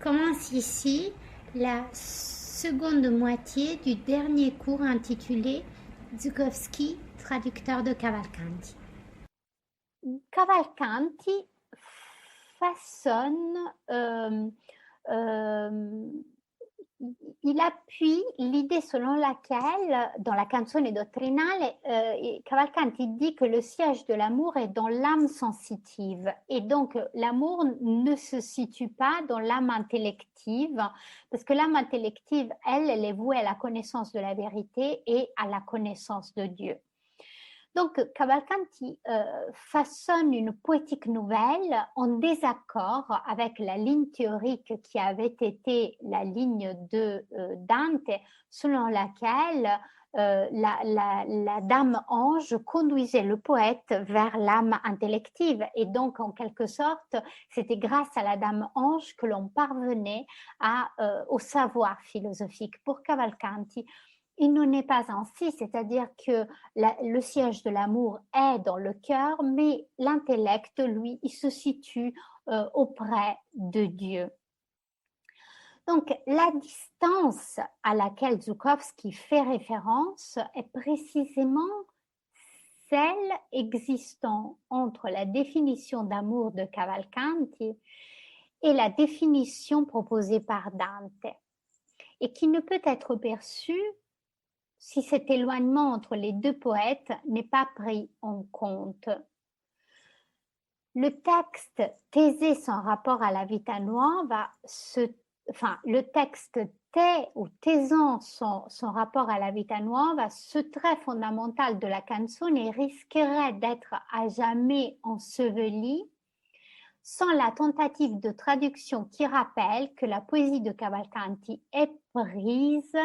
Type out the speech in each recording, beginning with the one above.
Commence ici la seconde moitié du dernier cours intitulé Zhukovsky, traducteur de Cavalcanti. Cavalcanti façonne, euh, il appuie l'idée selon laquelle, dans la canzone dottrinale, Cavalcanti dit que le siège de l'amour est dans l'âme sensitive. Et donc, l'amour ne se situe pas dans l'âme intellective, parce que l'âme intellective, elle est vouée à la connaissance de la vérité et à la connaissance de Dieu. Donc, Cavalcanti façonne une poétique nouvelle en désaccord avec la ligne théorique qui avait été la ligne de Dante, selon laquelle la dame ange conduisait le poète vers l'âme intellective. Et donc, en quelque sorte, c'était grâce à la dame ange que l'on parvenait au savoir philosophique. Pour Cavalcanti, il n'en est pas ainsi, c'est-à-dire que le siège de l'amour est dans le cœur, mais l'intellect, lui, il se situe auprès de Dieu. Donc, la distance à laquelle Zhukovsky fait référence est précisément celle existant entre la définition d'amour de Cavalcanti et la définition proposée par Dante, et qui ne peut être perçue si cet éloignement entre les deux poètes n'est pas pris en compte. Le texte Thésée sans rapport à la vita nuova, le texte Thé ou Taisant son rapport à la vita nuova, ce trait fondamental de la canzone risquerait d'être à jamais enseveli sans la tentative de traduction qui rappelle que la poésie de Cavalcanti est prise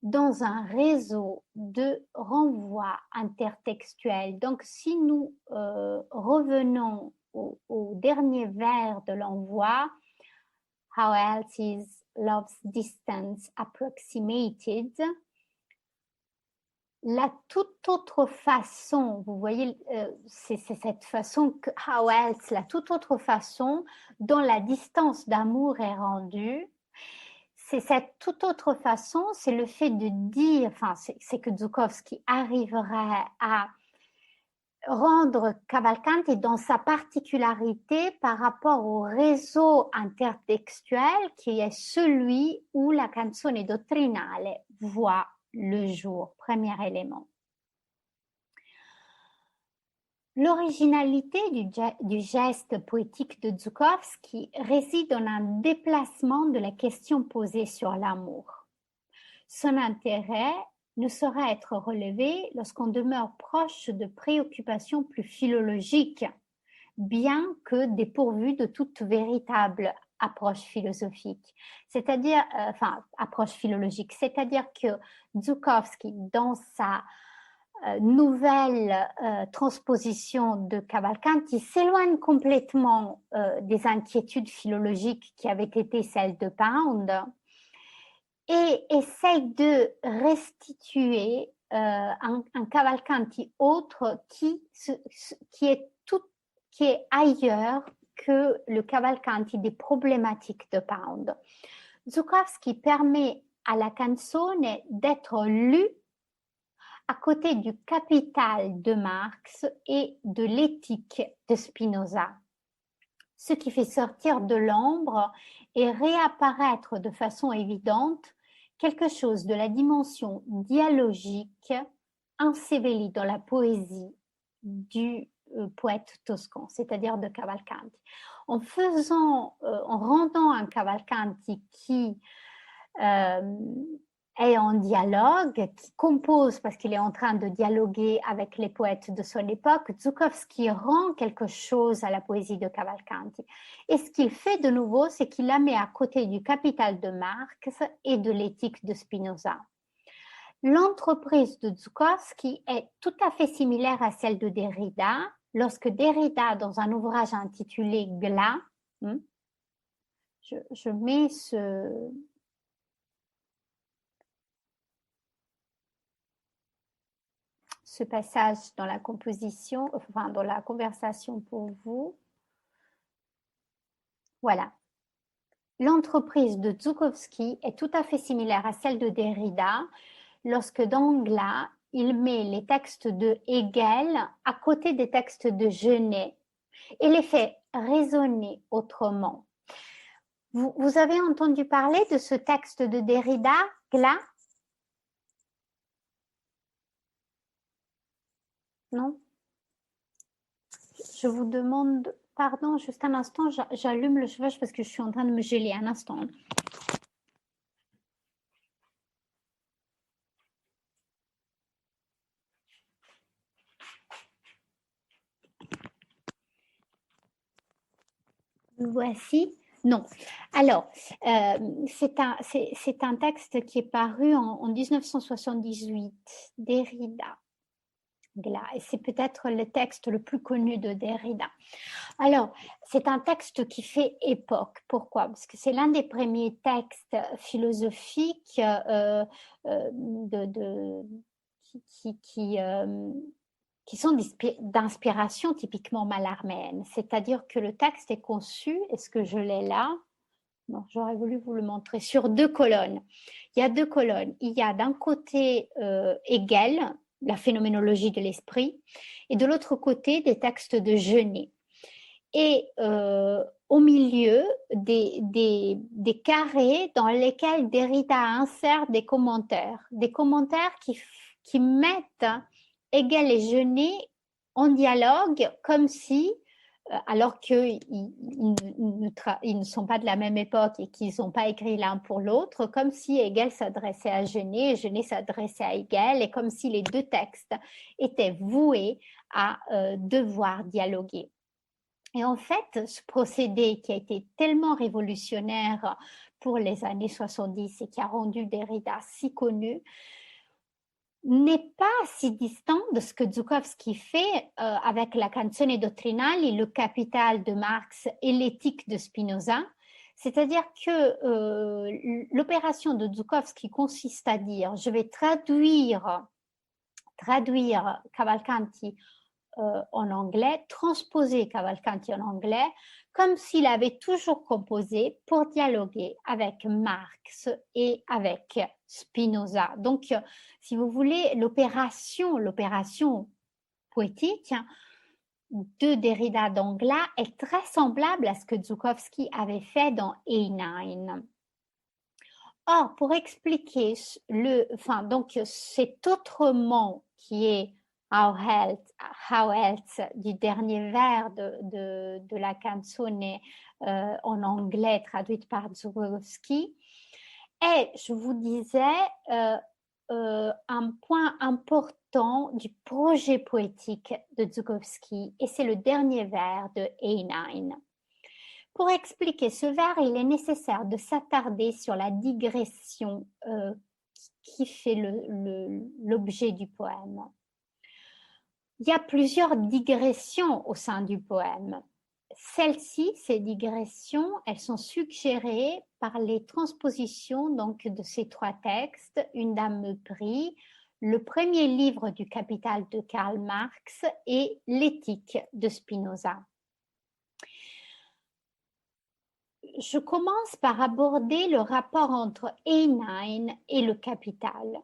dans un réseau de renvois intertextuels. Donc, si nous revenons au dernier vers de l'envoi, How else is love's distance approximated? La toute autre façon, vous voyez, c'est cette façon que how else, la toute autre façon dont la distance d'amour est rendue. C'est cette toute autre façon, c'est le fait de dire, c'est que Zhukovsky arriverait à rendre Cavalcanti dans sa particularité par rapport au réseau intertextuel qui est celui où la canzone dottrinale voit le jour, premier élément. L'originalité du geste poétique de Zhukovsky réside dans un déplacement de la question posée sur l'amour. Son intérêt ne saurait être relevé lorsqu'on demeure proche de préoccupations plus philologiques, bien que dépourvues de toute véritable approche philosophique, approche philologique. C'est-à-dire que Zhukovsky, dans sa nouvelle transposition de Cavalcanti, s'éloigne complètement des inquiétudes philologiques qui avaient été celles de Pound et essaye de restituer un Cavalcanti autre qui est ailleurs que le Cavalcanti des problématiques de Pound. Zhukovsky permet à la canzone d'être lue à côté du Capital de Marx et de l'Éthique de Spinoza, ce qui fait sortir de l'ombre et réapparaître de façon évidente quelque chose de la dimension dialogique ensevelie dans la poésie du poète toscan, c'est-à-dire de Cavalcanti. En rendant un Cavalcanti qui est en dialogue, qui compose parce qu'il est en train de dialoguer avec les poètes de son époque, Zhukovsky rend quelque chose à la poésie de Cavalcanti. Et ce qu'il fait de nouveau, c'est qu'il la met à côté du Capital de Marx et de l'Éthique de Spinoza. L'entreprise de Zhukovsky est tout à fait similaire à celle de Derrida, lorsque Derrida, dans un ouvrage intitulé Glas, je mets ce passage dans la composition, dans la conversation pour vous. Voilà. L'entreprise de Zhukovsky est tout à fait similaire à celle de Derrida lorsque dans Glas, il met les textes de Hegel à côté des textes de Genet et les fait raisonner autrement. Vous avez entendu parler de ce texte de Derrida, Glas? Non? Je vous demande pardon, juste un instant, j'allume le chauffage parce que je suis en train de me geler. Un instant. Voici. Non. Alors, c'est un texte qui est paru en 1978, Derrida. Et c'est peut-être le texte le plus connu de Derrida. Alors, c'est un texte qui fait époque. Pourquoi? Parce que c'est l'un des premiers textes philosophiques qui sont d'inspiration typiquement malarméenne. C'est-à-dire que le texte est conçu, est-ce que je l'ai là? Non, j'aurais voulu vous le montrer, sur 2 colonnes. Il y a 2 colonnes. Il y a d'un côté Hegel, la phénoménologie de l'esprit, et de l'autre côté des textes de Genet. Et au milieu, des carrés dans lesquels Derrida insère des commentaires qui mettent Hegel et Genet en dialogue comme si, alors qu'ils ne sont pas de la même époque et qu'ils n'ont pas écrit l'un pour l'autre, comme si Hegel s'adressait à Genet et Genet s'adressait à Hegel, et comme si les 2 textes étaient voués à devoir dialoguer. Et en fait, ce procédé qui a été tellement révolutionnaire pour les années 70 et qui a rendu Derrida si connu, n'est pas si distant de ce que Zhukovsky fait avec la Canzone Dottrinale, le Capital de Marx et l'éthique de Spinoza. C'est-à-dire que l'opération de Zhukovsky consiste à dire, je vais traduire Cavalcanti en anglais, transposer Cavalcanti en anglais, comme s'il avait toujours composé pour dialoguer avec Marx et avec Spinoza. Donc, si vous voulez, l'opération poétique de Derrida d'Angla est très semblable à ce que Zhukovsky avait fait dans A9. Or, pour expliquer donc cet autrement qui est How Else du dernier vers de la canzone en anglais traduite par Zhukovsky est, je vous disais, un point important du projet poétique de Zhukovsky, et c'est le dernier vers de A9. Pour expliquer ce vers, il est nécessaire de s'attarder sur la digression qui fait l'objet du poème. Il y a plusieurs digressions au sein du poème. Celles-ci, ces digressions, elles sont suggérées par les transpositions donc, de ces 3 textes, Une dame me prie, le premier livre du Capital de Karl Marx et l'éthique de Spinoza. Je commence par aborder le rapport entre A9 et le Capital.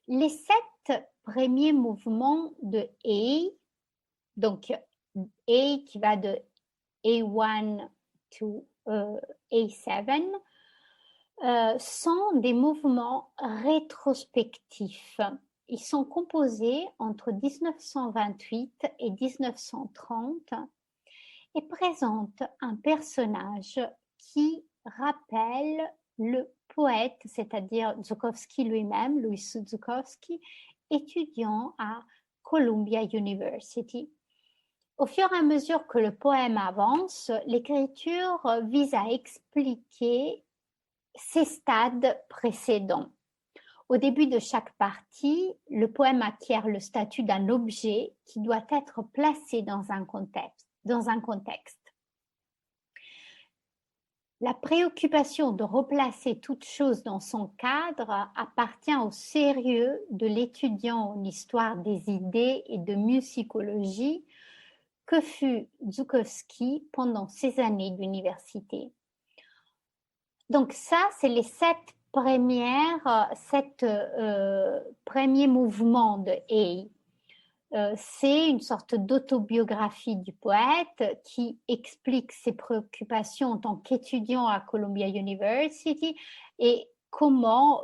Les 7 premiers mouvements de A, donc A qui va de A1 to A7, sont des mouvements rétrospectifs. Ils sont composés entre 1928 et 1930 et présentent un personnage qui rappelle le poète, c'est-à-dire Zhukovsky lui-même, Louis Zhukovsky, étudiant à Columbia University. Au fur et à mesure que le poème avance, l'écriture vise à expliquer ces stades précédents. Au début de chaque partie, le poème acquiert le statut d'un objet qui doit être placé dans un contexte. La préoccupation de replacer toute chose dans son cadre appartient au sérieux de l'étudiant en histoire des idées et de musicologie que fut Zhukovsky pendant ses années d'université. Donc ça, c'est les sept premiers mouvements de A. C'est une sorte d'autobiographie du poète qui explique ses préoccupations en tant qu'étudiant à Columbia University et comment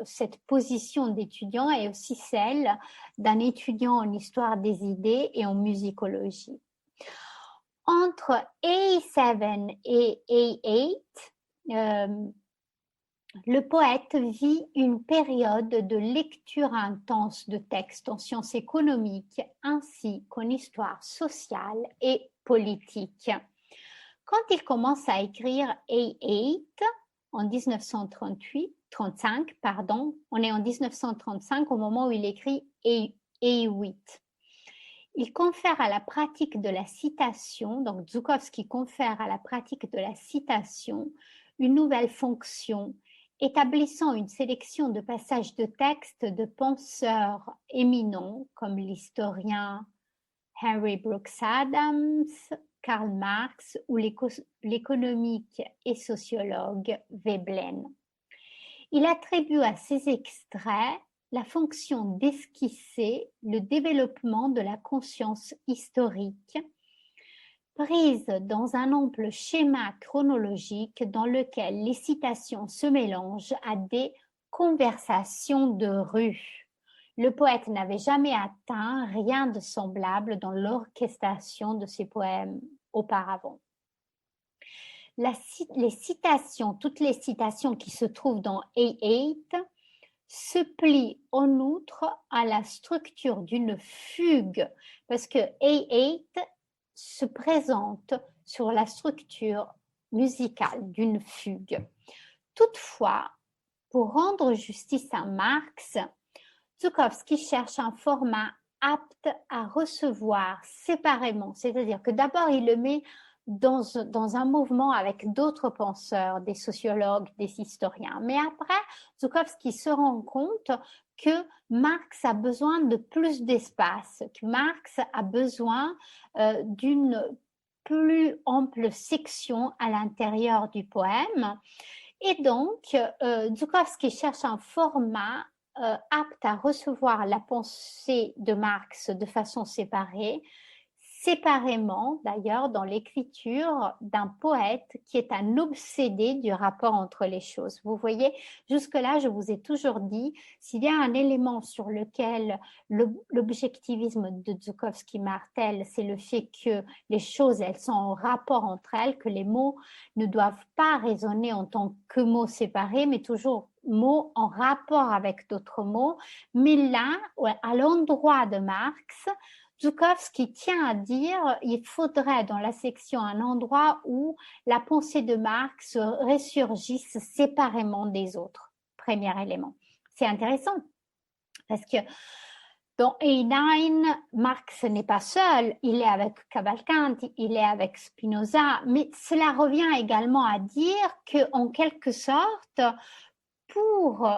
cette position d'étudiant est aussi celle d'un étudiant en histoire des idées et en musicologie. Entre A7 et A8, le poète vit une période de lecture intense de textes en sciences économiques ainsi qu'en histoire sociale et politique. Quand il commence à écrire A8 en 1935, on est en 1935 au moment où il écrit A8. Il confère à la pratique de la citation, donc Żułkowski confère à la pratique de la citation une nouvelle fonction, établissant une sélection de passages de textes de penseurs éminents comme l'historien Henry Brooks Adams, Karl Marx ou l'économique et sociologue Veblen. Il attribue à ces extraits la fonction d'esquisser le développement de la conscience historique, prise dans un ample schéma chronologique dans lequel les citations se mélangent à des conversations de rue. Le poète n'avait jamais atteint rien de semblable dans l'orchestration de ses poèmes auparavant. Toutes les citations qui se trouvent dans A8 se plient en outre à la structure d'une fugue, parce que A8 se présente sur la structure musicale d'une fugue. Toutefois, pour rendre justice à Marx, Żułkowski cherche un format apte à recevoir séparément, c'est-à-dire que d'abord il le met dans un mouvement avec d'autres penseurs, des sociologues, des historiens. Mais après, Żułkowski se rend compte que Marx a besoin de plus d'espace, que Marx a besoin d'une plus ample section à l'intérieur du poème. Et donc, Żułkowski cherche un format apte à recevoir la pensée de Marx de façon séparée, séparément d'ailleurs dans l'écriture d'un poète qui est un obsédé du rapport entre les choses. Vous voyez, jusque-là, je vous ai toujours dit, s'il y a un élément sur lequel l'objectivisme de Żułkowski martèle, c'est le fait que les choses, elles sont en rapport entre elles, que les mots ne doivent pas résonner en tant que mots séparés, mais toujours mots en rapport avec d'autres mots. Mais là, à l'endroit de Marx, Żułkowski tient à dire il faudrait dans la section un endroit où la pensée de Marx ressurgisse séparément des autres. Premier élément. C'est intéressant parce que dans A9, Marx n'est pas seul, il est avec Cavalcanti, il est avec Spinoza, mais cela revient également à dire qu'en quelque sorte, pour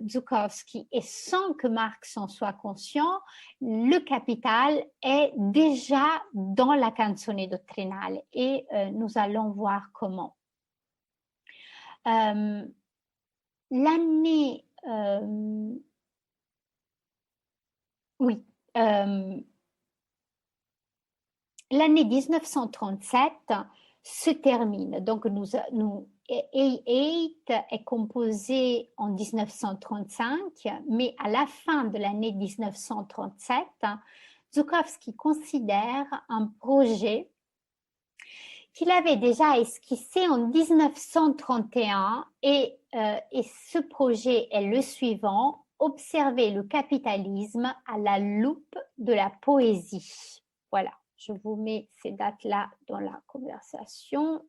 Żułkowski, et sans que Marx en soit conscient, le Capital est déjà dans la canzone dottrinale et nous allons voir comment. L'année... l'année 1937 se termine. Donc, A8 est composé en 1935, mais à la fin de l'année 1937, Żułkowski considère un projet qu'il avait déjà esquissé en 1931 et ce projet est le suivant: observer le capitalisme à la loupe de la poésie. Voilà, je vous mets ces dates-là dans la conversation.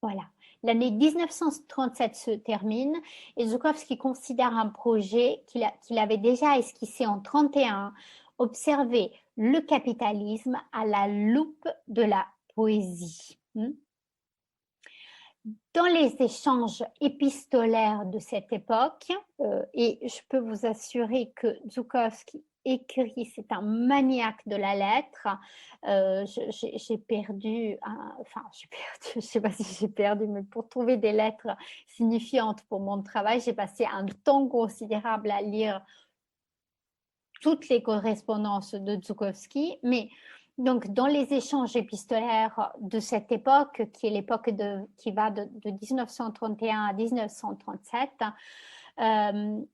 Voilà, l'année 1937 se termine et Żułkowski considère un projet qu'il avait déjà esquissé en 1931, observer le capitalisme à la loupe de la poésie. Dans les échanges épistolaires de cette époque, et je peux vous assurer que Żułkowski écrit, c'est un maniaque de la lettre. J'ai perdu, je ne sais pas si j'ai perdu, mais pour trouver des lettres signifiantes pour mon travail, j'ai passé un temps considérable à lire toutes les correspondances de Żułkowski, mais donc dans les échanges épistolaires de cette époque, qui est l'époque qui va de 1931 à 1937,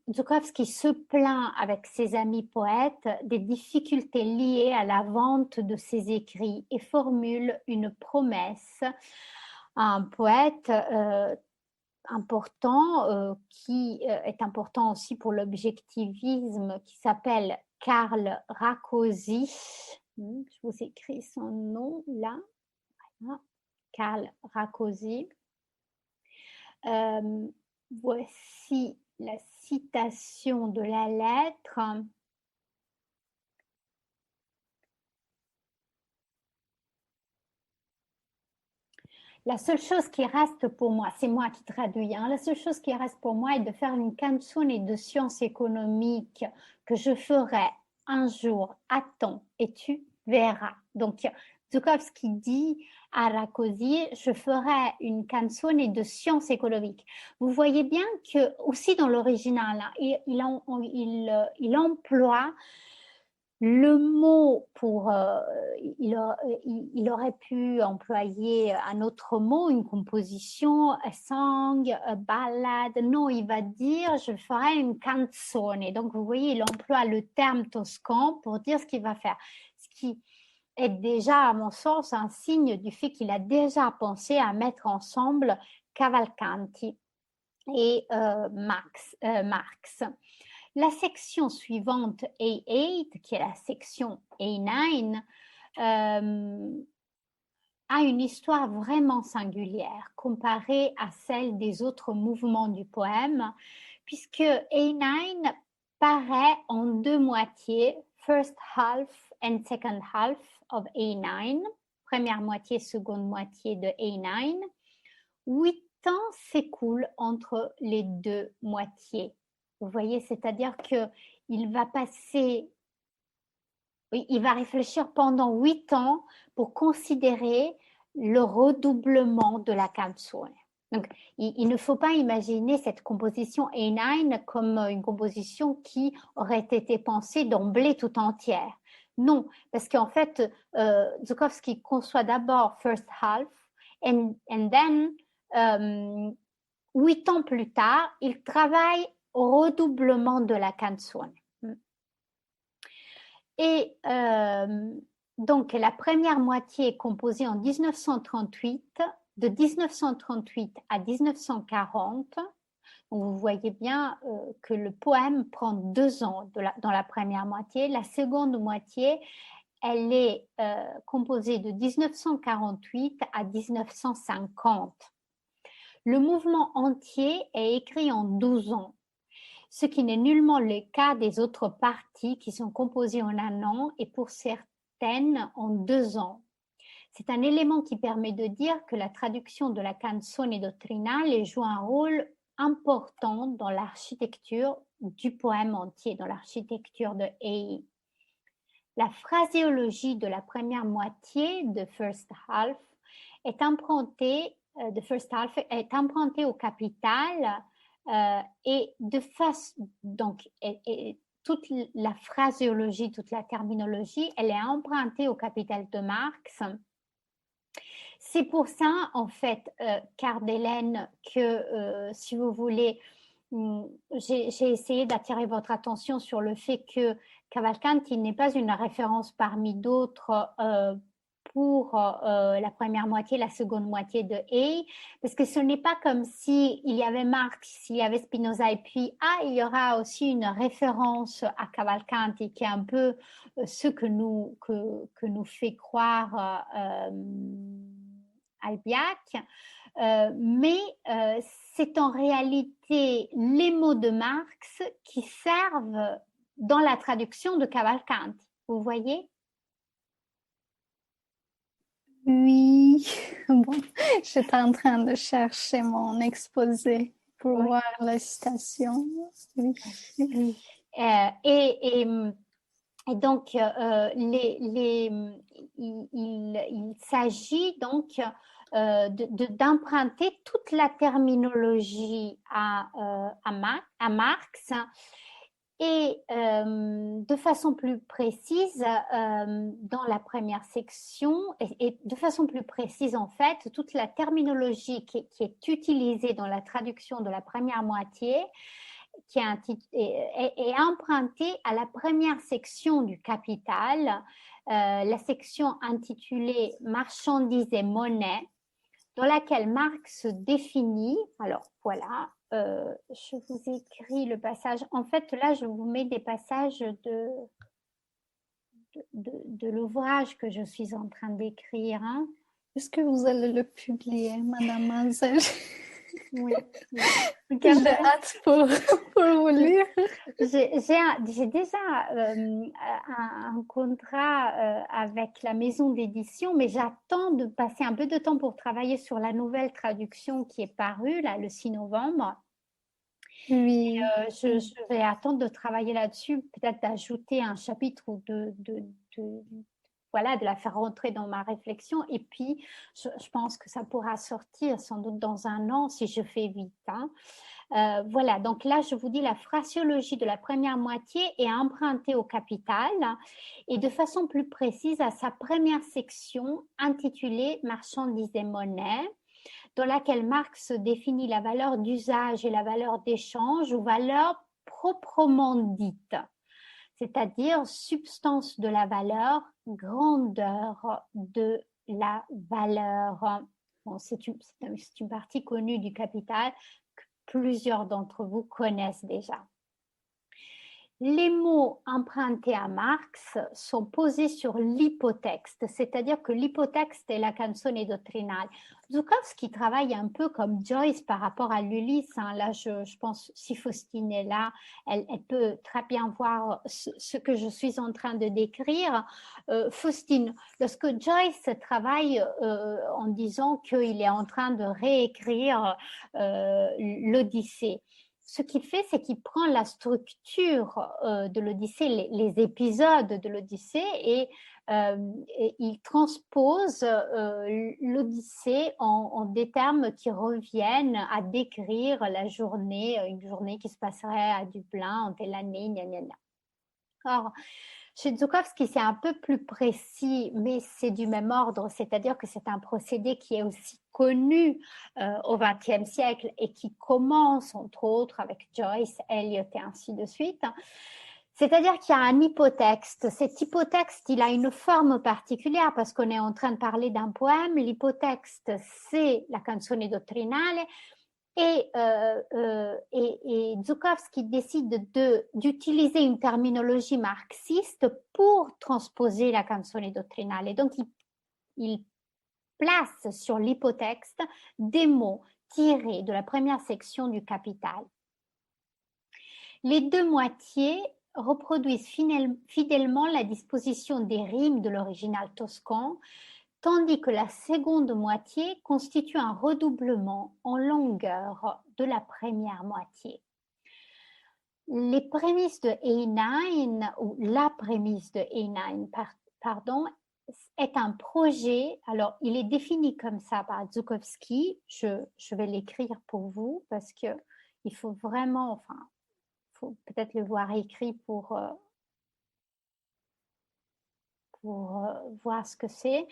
Żułkowski se plaint avec ses amis poètes des difficultés liées à la vente de ses écrits et formule une promesse à un poète important, qui est important aussi pour l'objectivisme, qui s'appelle Karl Rákóczi. Je vous écris son nom là. Voilà. Karl Rákóczi. Voici la citation de la lettre. La seule chose qui reste pour moi, c'est moi qui traduis, la seule chose qui reste pour moi est de faire une canzone de sciences économiques que je ferai un jour. Attends et tu verras. Donc, Żułkowski dit à Rákóczi, je ferai une canzone de sciences économiques. Vous voyez bien que, aussi dans l'original, il emploie le mot pour, il aurait pu employer un autre mot, une composition, a song, a ballad. Non, il va dire je ferai une canzone. Donc vous voyez, il emploie le terme toscan pour dire ce qu'il va faire. Ce qui est déjà, à mon sens, un signe du fait qu'il a déjà pensé à mettre ensemble Cavalcanti et Marx. La section suivante, A8, qui est la section A9, a une histoire vraiment singulière comparée à celle des autres mouvements du poème, puisque A9 paraît en deux moitiés, first half and second half of A9, première moitié, seconde moitié de A9. 8 ans s'écoulent entre les deux moitiés. Vous voyez, c'est-à-dire qu'il va passer, il va réfléchir pendant 8 ans pour considérer le redoublement de la canzone. Donc, il ne faut pas imaginer cette composition A9 comme une composition qui aurait été pensée d'emblée tout entière. Non, parce qu'en fait, Żułkowski conçoit d'abord first half, and then, 8 ans plus tard, il travaille au redoublement de la canzone. Et donc, la première moitié est composée en 1938, de 1938 à 1940. Donc, vous voyez bien que le poème prend 2 ans dans la première moitié. La seconde moitié, elle est composée de 1948 à 1950. Le mouvement entier est écrit en 12 ans, ce qui n'est nullement le cas des autres parties qui sont composées en 1 an et pour certaines en 2 ans. C'est un élément qui permet de dire que la traduction de la canzone dottrinale joue un rôle important dans l'architecture du poème entier, dans l'architecture de Ei. La phraséologie de la première moitié de First Half est empruntée au capital et de face, donc, toute la phraséologie, toute la terminologie, elle est empruntée au capital de Marx. C'est pour ça, en fait, Cardelaine, que si vous voulez, j'ai essayé d'attirer votre attention sur le fait que Cavalcanti n'est pas une référence parmi d'autres pour la première moitié, la seconde moitié de Ei, parce que ce n'est pas comme s'il y avait Marx, s'il y avait Spinoza, et puis il y aura aussi une référence à Cavalcanti, qui est un peu ce que nous fait croire Albiach, mais c'est en réalité les mots de Marx qui servent dans la traduction de Cavalcanti. Vous voyez? Oui, bon, j'étais en train de chercher mon exposé pour voir la citation. Oui. Et donc, il s'agit donc d'emprunter toute la terminologie à Marx et de façon plus précise, dans la première section, et de façon plus précise en fait, toute la terminologie qui est utilisée dans la traduction de la première moitié qui est empruntée à la première section du Capital, la section intitulée Marchandises et monnaie, dans laquelle Marx définit, alors voilà, je vous écris le passage, en fait là je vous mets des passages de l'ouvrage que je suis en train d'écrire. Hein. Est-ce que vous allez le publier, Madame Mazel? Oui. J'ai hâte pour vous lire. J'ai déjà un contrat avec la maison d'édition, mais j'attends de passer un peu de temps pour travailler sur la nouvelle traduction qui est parue là, le 6 novembre. Oui. Je vais attendre de travailler là-dessus, peut-être d'ajouter un chapitre ou voilà, de la faire rentrer dans ma réflexion. Et puis, je pense que ça pourra sortir sans doute dans un an si je fais vite. Hein. Voilà, donc là, je vous dis, la phraséologie de la première moitié est empruntée au Capital et de façon plus précise à sa première section intitulée Marchandises et monnaie, dans laquelle Marx définit la valeur d'usage et la valeur d'échange ou valeur proprement dite, c'est-à-dire substance de la valeur, grandeur de la valeur. Bon, c'est une partie connue du Capital que plusieurs d'entre vous connaissent déjà. Les mots empruntés à Marx sont posés sur l'hypotexte, c'est-à-dire que l'hypotexte est la canzone dottrinale. Zukowski travaille un peu comme Joyce par rapport à l'Ulysse. Hein. Là, je pense, si Faustine est là, elle peut très bien voir ce que je suis en train de décrire. Faustine, lorsque Joyce travaille en disant qu'il est en train de réécrire l'Odyssée, ce qu'il fait, c'est qu'il prend la structure de l'Odyssée, les épisodes de l'Odyssée, et il transpose l'Odyssée en des termes qui reviennent à décrire la journée, une journée qui se passerait à Dublin en telle année, gna gna gna. Or, chez Zukowski, c'est un peu plus précis, mais c'est du même ordre, c'est-à-dire que c'est un procédé qui est aussi connu au XXe siècle et qui commence, entre autres, avec Joyce, Eliot et ainsi de suite. C'est-à-dire qu'il y a un hypotexte. Cet hypotexte, il a une forme particulière parce qu'on est en train de parler d'un poème. L'hypotexte, c'est la canzone dottrinale. Et Zukowski décide d'utiliser une terminologie marxiste pour transposer la canzone dottrinale. Et donc, il place sur l'hypotexte des mots tirés de la première section du Capital. Les deux moitiés reproduisent fidèlement la disposition des rimes de l'original toscan, tandis que la seconde moitié constitue un redoublement en longueur de la première moitié. Les prémices de A9, ou la prémisse de A9, pardon, est un projet, alors il est défini comme ça par Zukowski, je vais l'écrire pour vous parce qu'il faut vraiment, enfin, il faut peut-être le voir écrit pour voir ce que c'est.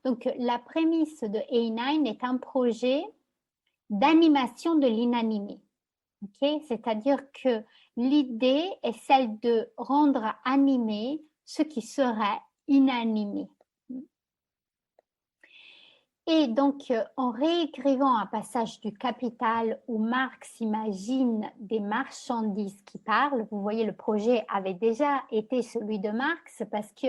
Donc, la prémisse de A9 est un projet d'animation de l'inanimé. Okay? C'est-à-dire que l'idée est celle de rendre animé ce qui serait inanimé. Et donc, en réécrivant un passage du Capital où Marx imagine des marchandises qui parlent, vous voyez, le projet avait déjà été celui de Marx parce que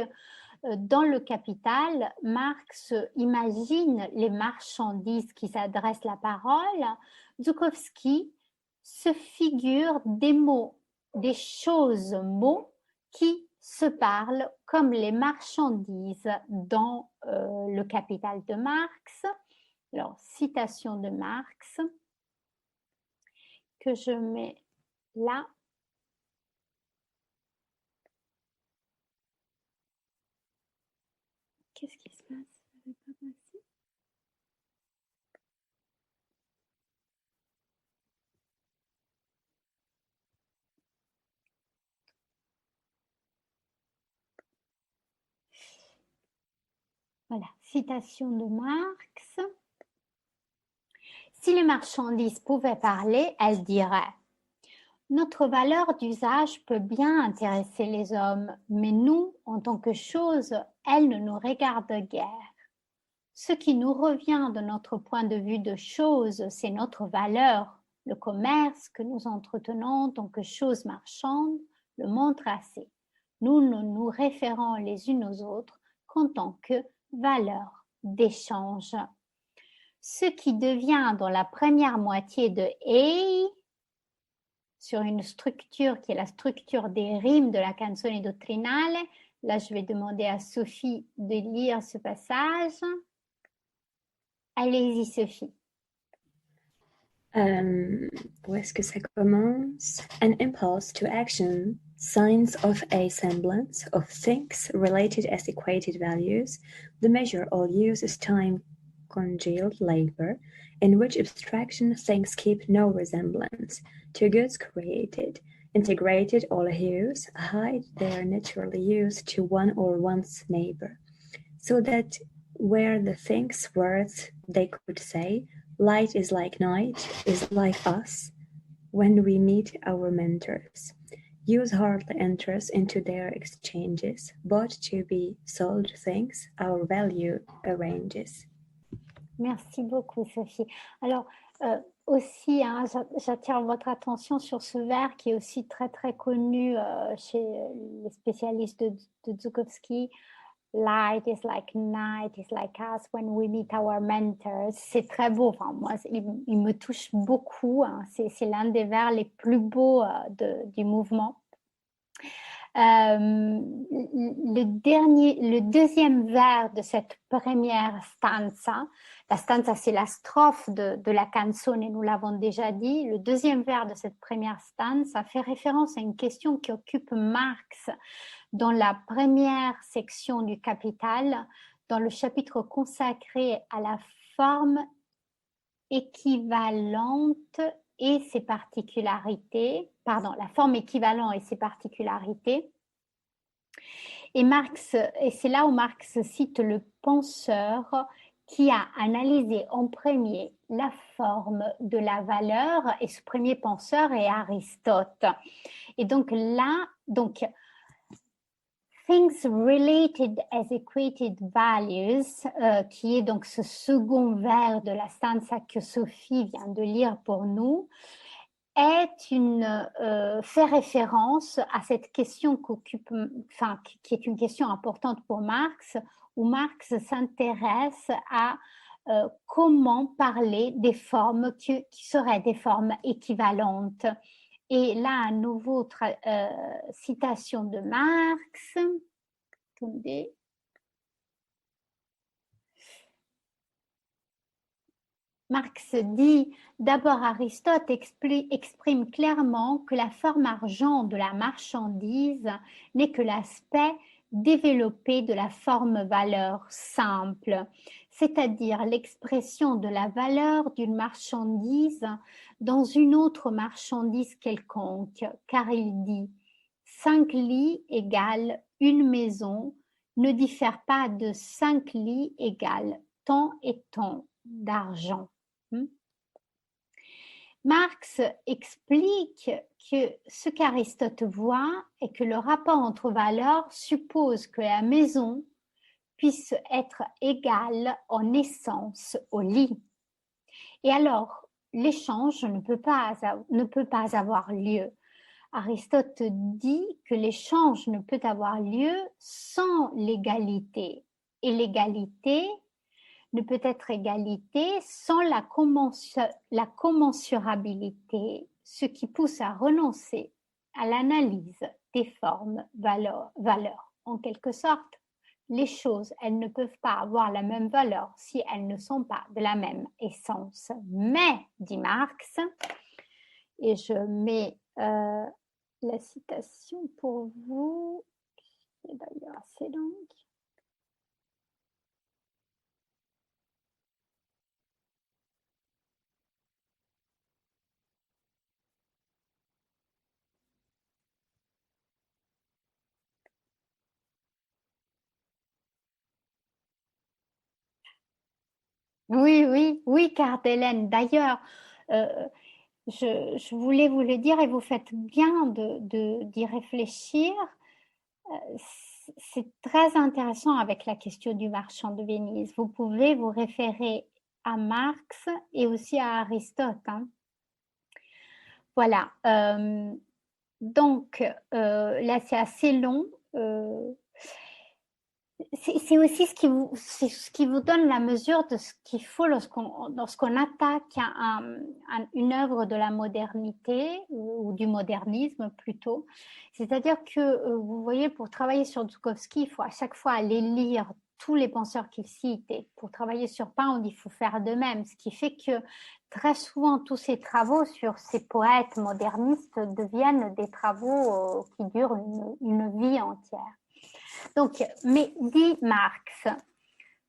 dans le Capital, Marx imagine les marchandises qui s'adressent la parole. Zukowski se figure des mots, des choses-mots qui se parlent comme les marchandises dans le Capital de Marx. Alors, citation de Marx que je mets là. Qu'est-ce qui se passe? Ça veut pas passer. Voilà, citation de Marx. Si les marchandises pouvaient parler, elles diraient: notre valeur d'usage peut bien intéresser les hommes, mais nous, en tant que choses, elle ne nous regarde guère. Ce qui nous revient de notre point de vue de chose, c'est notre valeur. Le commerce que nous entretenons en tant que choses marchandes le montre assez. Nous ne nous référons les unes aux autres qu'en tant que valeur d'échange. Ce qui devient dans la première moitié de Ei, sur une structure qui est la structure des rimes de la canzone dottrinale. Là, je vais demander à Sophie de lire ce passage. Allez-y, Sophie. Où est-ce que ça commence? An impulse to action, signs of a semblance of things related as equated values. The measure all use is time congealed labor, in which abstraction things keep no resemblance to goods created. Integrated all hues hide their natural use to one or one's neighbor, so that where the thing's worth they could say, light is like night, is like us, when we meet our mentors. Use hardly enters into their exchanges, but to be sold things our value arranges. Merci beaucoup, Sophie. Alors, aussi, hein, j'attire votre attention sur ce vers qui est aussi très, très connu chez les spécialistes de Zukowski. Light is like night, is like us when we meet our mentors. C'est très beau. Enfin, moi, il me touche beaucoup. Hein. C'est l'un des vers les plus beaux du mouvement. Le deuxième vers de cette première stanza, la stanza c'est la strophe de la canzone, nous l'avons déjà dit. Le deuxième vers de cette première stanza fait référence à une question qui occupe Marx dans la première section du Capital, dans le chapitre consacré à la forme équivalente et ses particularités, la forme équivalente et ses particularités. Et c'est là où Marx cite le penseur qui a analysé en premier la forme de la valeur, et ce premier penseur est Aristote. Et donc là, things related as equated values, qui est donc ce second vers de la stanza que Sophie vient de lire pour nous, fait référence à cette question qui est une question importante pour Marx, où Marx s'intéresse à comment parler des formes qui seraient des formes équivalentes. Et là, à nouveau, citation de Marx. Attendez. Marx dit, d'abord Aristote exprime clairement que la forme argent de la marchandise n'est que l'aspect développé de la forme valeur simple, c'est-à-dire l'expression de la valeur d'une marchandise dans une autre marchandise quelconque, car il dit 5 lits égale une maison ne diffère pas de 5 lits égale tant et tant d'argent. Marx explique que ce qu'Aristote voit est que le rapport entre valeurs suppose que la maison puisse être égale en essence au lit. Et alors, l'échange ne peut pas avoir lieu. Aristote dit que l'échange ne peut avoir lieu sans l'égalité. Et l'égalité ne peut être égalité sans la commensurabilité, ce qui pousse à renoncer à l'analyse des formes valeurs. En quelque sorte, les choses, elles ne peuvent pas avoir la même valeur si elles ne sont pas de la même essence. Mais, dit Marx, et je mets la citation pour vous, qui est d'ailleurs assez longue. Oui, oui, oui, Carte-Hélène. D'ailleurs, euh, je voulais vous le dire et vous faites bien d'y réfléchir. C'est très intéressant avec la question du marchand de Venise. Vous pouvez vous référer à Marx et aussi à Aristote, hein. Voilà. Donc, là, c'est assez long. Euh, c'est aussi c'est ce qui vous donne la mesure de ce qu'il faut lorsqu'on attaque une œuvre de la modernité ou du modernisme plutôt. C'est-à-dire que, vous voyez, pour travailler sur Zhukovsky, il faut à chaque fois aller lire tous les penseurs qu'il cite. Et pour travailler sur Pound, il faut faire de même. Ce qui fait que très souvent, tous ces travaux sur ces poètes modernistes deviennent des travaux qui durent une vie entière. Donc, mais dit Marx,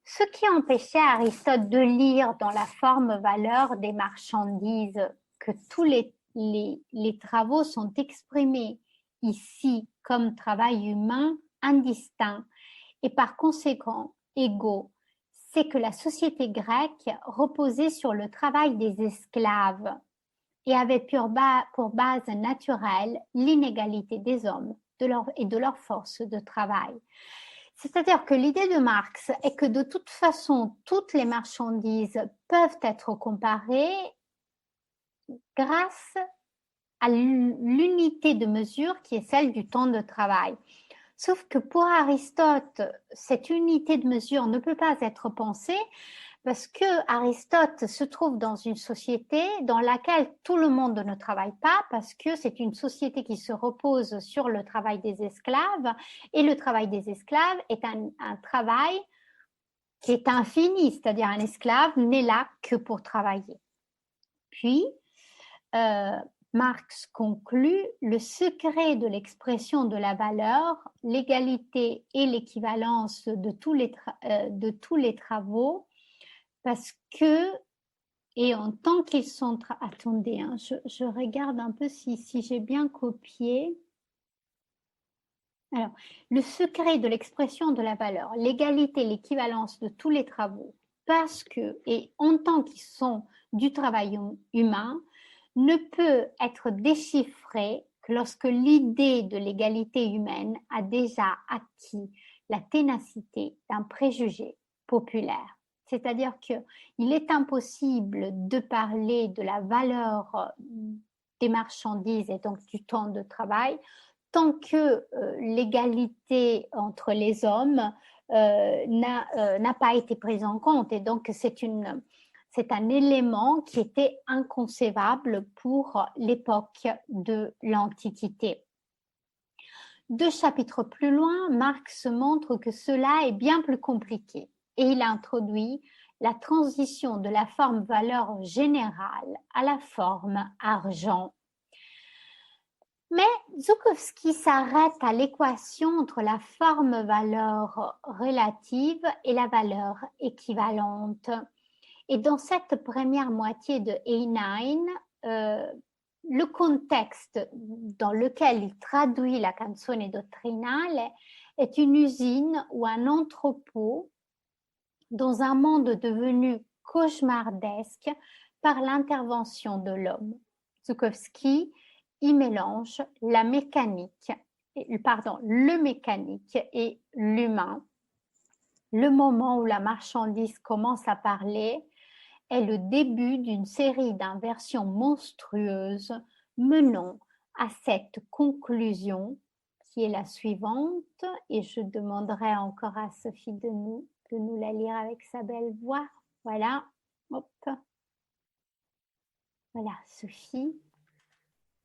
ce qui empêchait Aristote de lire dans la forme-valeur des marchandises que tous les travaux sont exprimés ici comme travail humain indistinct et par conséquent égaux, c'est que la société grecque reposait sur le travail des esclaves et avait pour base naturelle l'inégalité des hommes et de leur force de travail. C'est-à-dire que l'idée de Marx est que de toute façon, toutes les marchandises peuvent être comparées grâce à l'unité de mesure qui est celle du temps de travail. Sauf que pour Aristote, cette unité de mesure ne peut pas être pensée parce que Aristote se trouve dans une société dans laquelle tout le monde ne travaille pas, parce que c'est une société qui se repose sur le travail des esclaves, et le travail des esclaves est un travail qui est infini, c'est-à-dire un esclave n'est là que pour travailler. Puis, Marx conclut, le secret de l'expression de la valeur, l'égalité et l'équivalence de tous les travaux, parce que, et en tant qu'ils sont... Attendez, hein, je regarde un peu si j'ai bien copié. Alors, le secret de l'expression de la valeur, l'égalité, l'équivalence de tous les travaux, parce que, et en tant qu'ils sont du travail humain, ne peut être déchiffré que lorsque l'idée de l'égalité humaine a déjà acquis la ténacité d'un préjugé populaire. C'est-à-dire qu'il est impossible de parler de la valeur des marchandises et donc du temps de travail tant que l'égalité entre les hommes n'a pas été prise en compte. Et donc, c'est un élément qui était inconcevable pour l'époque de l'Antiquité. 2 chapitres plus loin, Marx montre que cela est bien plus compliqué et il introduit la transition de la forme valeur générale à la forme argent. Mais Zhukovsky s'arrête à l'équation entre la forme valeur relative et la valeur équivalente. Et dans cette première moitié de A9, le contexte dans lequel il traduit la canzone dottrinale est une usine ou un entrepôt dans un monde devenu cauchemardesque par l'intervention de l'homme. Zhukovsky y mélange le mécanique et l'humain. Le moment où la marchandise commence à parler est le début d'une série d'inversions monstrueuses menant à cette conclusion qui est la suivante, et je demanderai encore à Sophie de nous la lire avec sa belle voix. Voilà. Hop. Voilà, Sophie.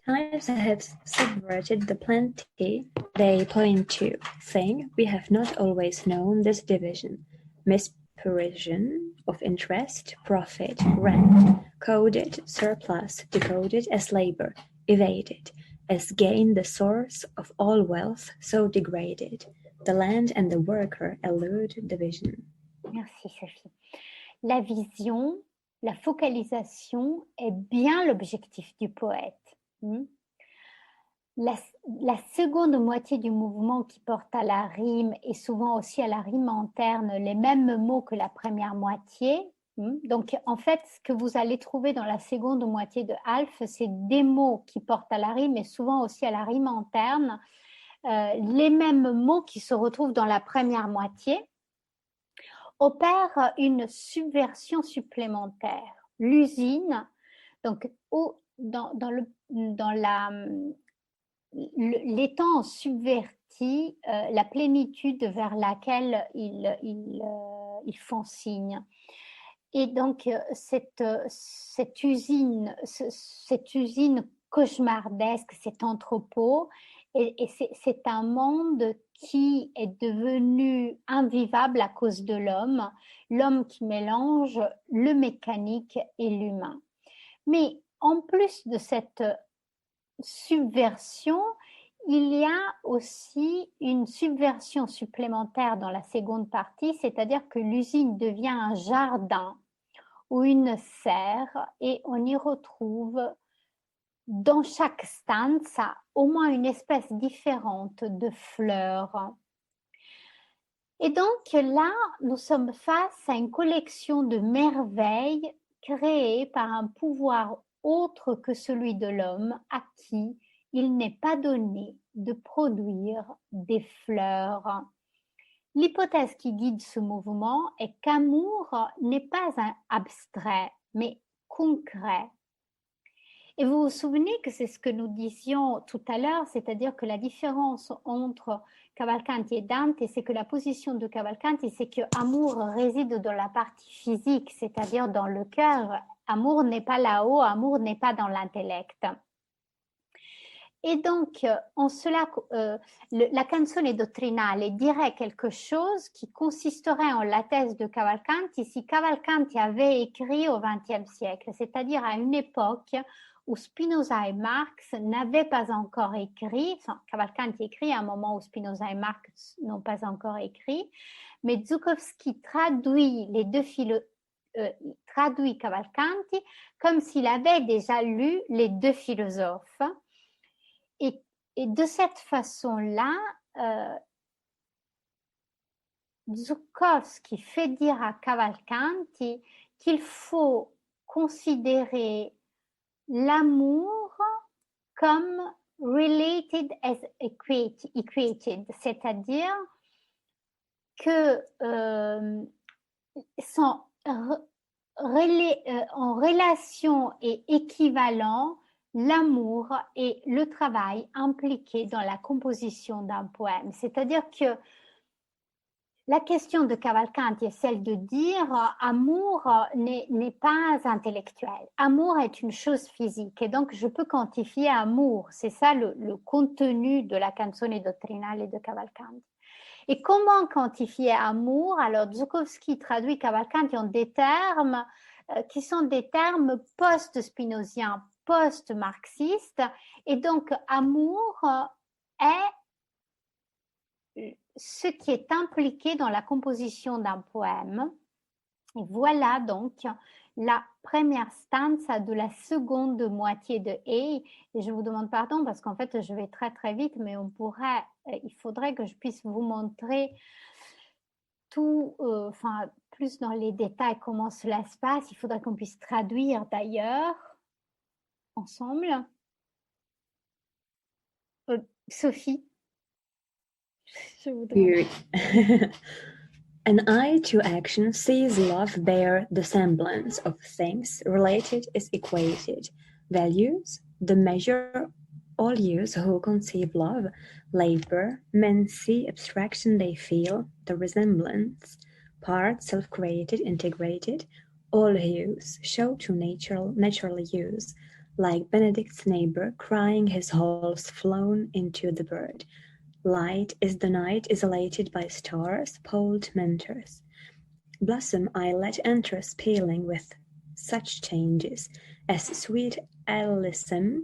Times have subverted the plenty they point to, saying we have not always known this division, misprision of interest, profit, rent, coded surplus, decoded as labor, evaded, as gain the source of all wealth, so degraded. The land and the worker elude division. Merci Sophie. La vision, la focalisation est bien l'objectif du poète. La seconde moitié du mouvement qui porte à la rime et souvent aussi à la rime interne les mêmes mots que la première moitié, Donc, en fait, ce que vous allez trouver dans la seconde moitié de Alf, c'est des mots qui portent à la rime, mais souvent aussi à la rime interne. Les mêmes mots qui se retrouvent dans la première moitié opèrent une subversion supplémentaire. L'usine, donc l'étang subvertit la plénitude vers laquelle ils font signe. Et donc, cette usine cauchemardesque, cet entrepôt, et c'est un monde qui est devenu invivable à cause de l'homme qui mélange le mécanique et l'humain. Mais en plus de cette subversion, il y a aussi une subversion supplémentaire dans la seconde partie, c'est-à-dire que l'usine devient un jardin ou une serre et on y retrouve dans chaque stanza au moins une espèce différente de fleurs. Et donc là, nous sommes face à une collection de merveilles créées par un pouvoir autre que celui de l'homme à qui il n'est pas donné de produire des fleurs. L'hypothèse qui guide ce mouvement est qu'amour n'est pas un abstrait, mais concret. Et vous vous souvenez que c'est ce que nous disions tout à l'heure, c'est-à-dire que la différence entre Cavalcanti et Dante, c'est que la position de Cavalcanti, c'est que amour réside dans la partie physique, c'est-à-dire dans le cœur. Amour n'est pas là-haut, amour n'est pas dans l'intellect. Et donc, en cela, la canzone dottrinale dirait quelque chose qui consisterait en la thèse de Cavalcanti si Cavalcanti avait écrit au XXe siècle, c'est-à-dire à une époque où Spinoza et Marx n'avaient pas encore écrit, enfin, Cavalcanti écrit à un moment où Spinoza et Marx n'ont pas encore écrit, mais Żułkowski traduit traduit Cavalcanti comme s'il avait déjà lu les deux philosophes. Et de cette façon-là, Żułkowski fait dire à Cavalcanti qu'il faut considérer l'amour comme related as equated, c'est-à-dire que sont en relation et équivalent l'amour et le travail impliqués dans la composition d'un poème. C'est-à-dire que la question de Cavalcanti est celle de dire amour n'est pas intellectuel. Amour est une chose physique et donc je peux quantifier amour. C'est ça le contenu de la canzone dottrinale de Cavalcanti. Et comment quantifier amour? Alors Żułkowski traduit Cavalcanti en des termes qui sont des termes post-spinoziens, post-marxistes. Et donc amour est ce qui est impliqué dans la composition d'un poème. Et voilà donc la première stanza de la seconde moitié de Et je vous demande pardon parce qu'en fait je vais très très vite, mais il faudrait que je puisse vous montrer tout, plus dans les détails comment cela se passe. Il faudrait qu'on puisse traduire d'ailleurs ensemble. Sophie, je voudrais... An eye to action sees love bear the semblance of things related is equated. Values, the measure all use who conceive love, labor, men see abstraction they feel, the resemblance, part self-created, integrated, all use, show to natural use, like Benedict's neighbor crying his halls flown into the bird. Light is the night isolated by stars, poled mentors. Blossom I let enter paling with such changes as sweet Alyssum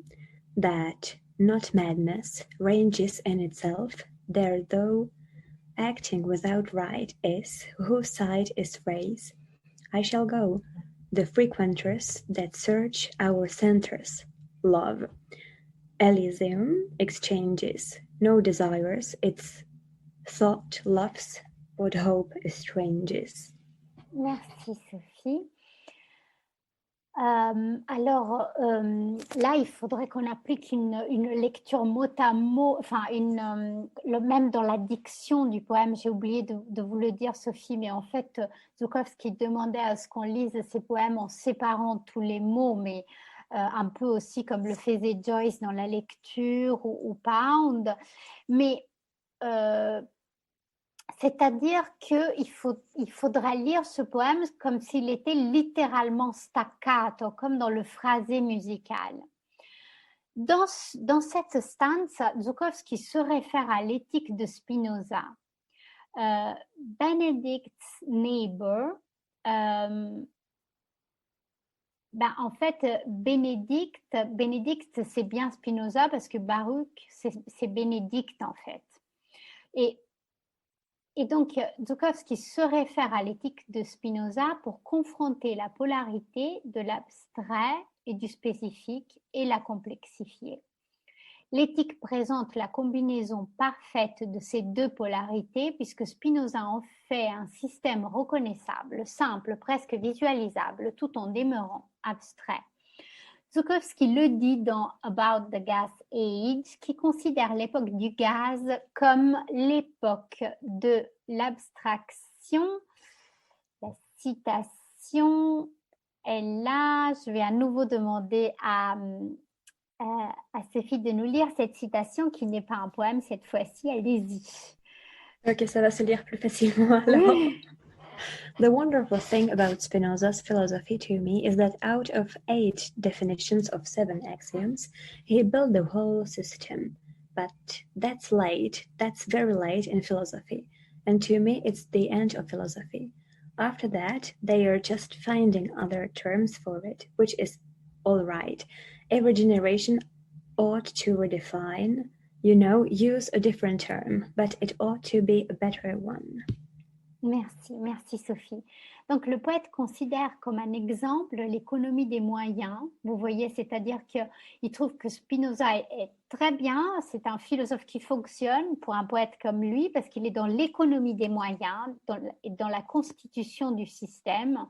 that, not madness, ranges in itself, there though acting without right is, whose side is race. I shall go, the frequenters that search our centers, love. Elysium exchanges, no desires, its thought loves, what hope estranges. Merci Sophie. Là, il faudrait qu'on applique une lecture mot à mot, enfin, même dans la diction du poème. J'ai oublié de vous le dire, Sophie, mais en fait, Zhukovsky demandait à ce qu'on lise ses poèmes en séparant tous les mots, mais un peu aussi comme le faisait Joyce dans la lecture ou Pound. Mais c'est-à-dire qu'il faudra lire ce poème comme s'il était littéralement staccato, comme dans le phrasé musical. Dans cette stanza, Zhukovsky se réfère à l'éthique de Spinoza. Benedict's neighbor, en fait, Bénédicte, c'est bien Spinoza parce que Baruch, c'est Bénédicte en fait. Et donc, Zhukovsky se réfère à l'éthique de Spinoza pour confronter la polarité de l'abstrait et du spécifique et la complexifier. L'éthique présente la combinaison parfaite de ces deux polarités puisque Spinoza en fait un système reconnaissable, simple, presque visualisable, tout en demeurant abstrait. Zhukovsky le dit dans About the Gas Age, qui considère l'époque du gaz comme l'époque de l'abstraction. La citation est là. Je vais à nouveau demander à Sophie de nous lire cette citation qui n'est pas un poème cette fois-ci. Allez-y. Ok, ça va se lire plus facilement alors. The wonderful thing about Spinoza's philosophy to me is that out of 8 definitions of 7 axioms, he built the whole system. But that's late, that's very late in philosophy. And to me, it's the end of philosophy. After that, they are just finding other terms for it, which is all right. Every generation ought to redefine, use a different term, but it ought to be a better one. Merci Sophie. Donc le poète considère comme un exemple l'économie des moyens. Vous voyez, c'est-à-dire qu'il trouve que Spinoza est très bien, c'est un philosophe qui fonctionne pour un poète comme lui parce qu'il est dans l'économie des moyens, dans la constitution du système.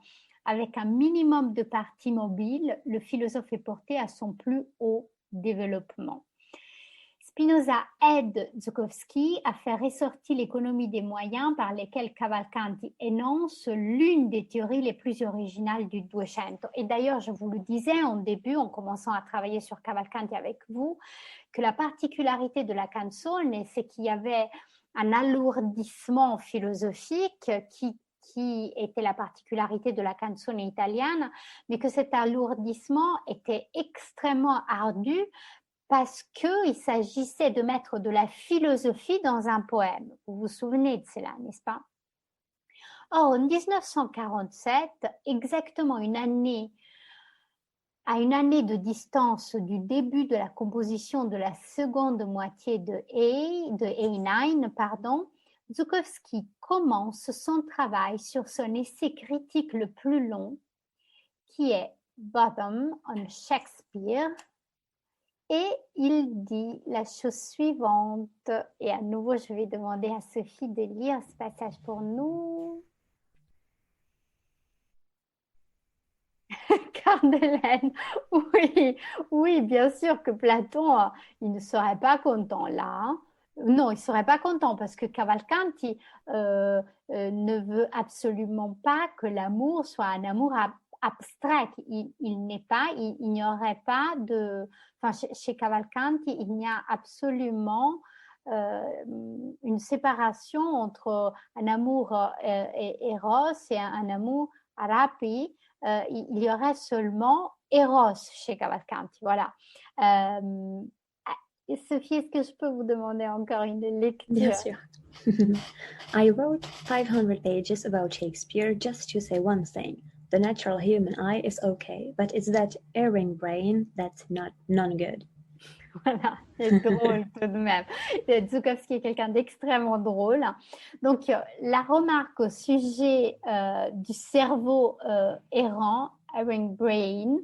Avec un minimum de parties mobiles, le philosophe est porté à son plus haut développement. Spinoza aide Zhukovsky à faire ressortir l'économie des moyens par lesquels Cavalcanti énonce l'une des théories les plus originales du Duecento. Et d'ailleurs, je vous le disais en début, en commençant à travailler sur Cavalcanti avec vous, que la particularité de la canzone, c'est qu'il y avait un alourdissement philosophique qui était la particularité de la canzone italienne, mais que cet alourdissement était extrêmement ardu parce qu'il s'agissait de mettre de la philosophie dans un poème. Vous vous souvenez de cela, n'est-ce pas? Or, en 1947, exactement à une année de distance du début de la composition de la seconde moitié de A9, Zhukovsky commence son travail sur son essai critique le plus long, qui est Bottom on Shakespeare, et il dit la chose suivante, et à nouveau je vais demander à Sophie de lire ce passage pour nous. Cardelaine, oui, bien sûr que Platon, il ne serait pas content là. Hein. Non, il ne serait pas content parce que Cavalcanti ne veut absolument pas que l'amour soit un amour abstrait. Il n'est pas, il n'y aurait pas de... Enfin, chez Cavalcanti, il n'y a absolument une séparation entre un amour éros et un amour arapi. Il y aurait seulement Eros chez Cavalcanti. Voilà. Sophie, est-ce que je peux vous demander encore une lecture? Bien sûr. I wrote 500 pages about Shakespeare just to say one thing. The natural human eye is okay, but it's that erring brain that's none good. Voilà, c'est drôle tout de même. Zhukovsky est quelqu'un d'extrêmement drôle. Donc, la remarque au sujet du cerveau errant, erring brain,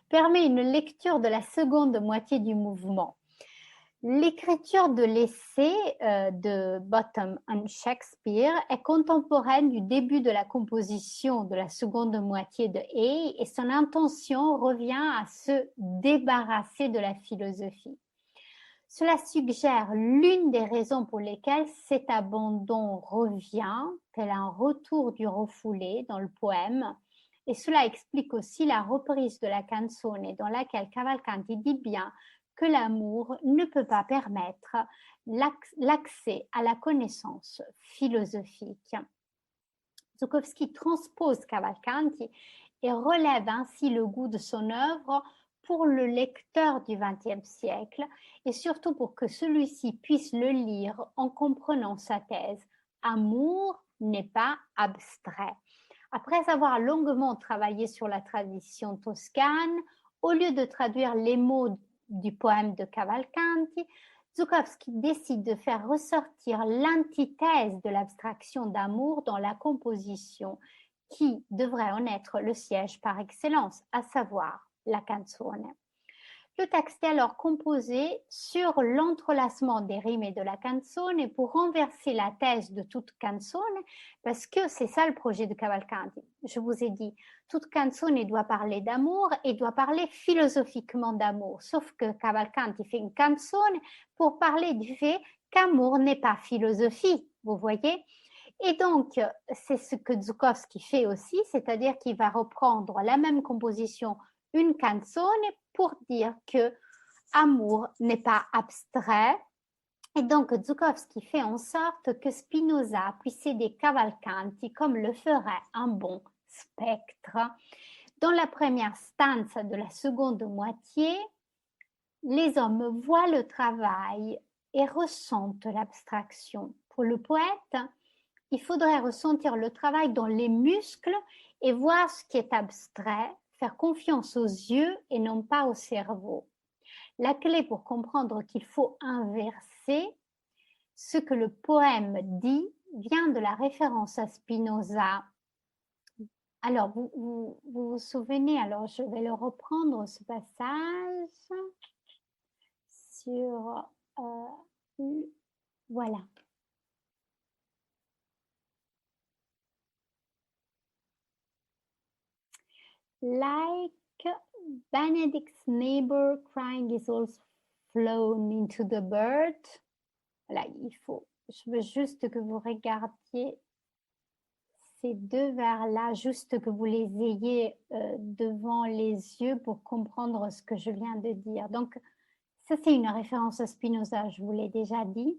permet une lecture de la seconde moitié du mouvement. L'écriture de l'essai de Bottom on Shakespeare est contemporaine du début de la composition de la seconde moitié de Hay et son intention revient à se débarrasser de la philosophie. Cela suggère l'une des raisons pour lesquelles cet abandon revient, tel un retour du refoulé dans le poème, et cela explique aussi la reprise de la canzone dans laquelle Cavalcanti dit bien que l'amour ne peut pas permettre l'accès à la connaissance philosophique. Żułkowski transpose Cavalcanti et relève ainsi le goût de son œuvre pour le lecteur du XXe siècle et surtout pour que celui-ci puisse le lire en comprenant sa thèse. Amour n'est pas abstrait. Après avoir longuement travaillé sur la tradition toscane, au lieu de traduire les mots du poème de Cavalcanti, Żułkowski décide de faire ressortir l'antithèse de l'abstraction d'amour dans la composition qui devrait en être le siège par excellence, à savoir la canzone. Le texte est alors composé sur l'entrelacement des rimes et de la canzone pour renverser la thèse de toute canzone, parce que c'est ça le projet de Cavalcanti. Je vous ai dit, toute canzone doit parler d'amour et doit parler philosophiquement d'amour, sauf que Cavalcanti fait une canzone pour parler du fait qu'amour n'est pas philosophie, vous voyez. Et donc, c'est ce que Żułkowski fait aussi, c'est-à-dire qu'il va reprendre la même composition, une canzone, pour dire que amour n'est pas abstrait. Et donc, Żułkowski fait en sorte que Spinoza puisse aider Cavalcanti comme le ferait un bon spectre. Dans la première stanza de la seconde moitié, les hommes voient le travail et ressentent l'abstraction. Pour le poète, il faudrait ressentir le travail dans les muscles et voir ce qui est abstrait, faire confiance aux yeux et non pas au cerveau. La clé pour comprendre qu'il faut inverser ce que le poème dit vient de la référence à Spinoza. Alors, vous souvenez, alors je vais le reprendre, ce passage, sur... voilà. Like Benedict's neighbor crying is also flown into the bird. Voilà, je veux juste que vous regardiez ces deux vers-là, juste que vous les ayez devant les yeux pour comprendre ce que je viens de dire. Donc, ça c'est une référence à Spinoza, je vous l'ai déjà dit.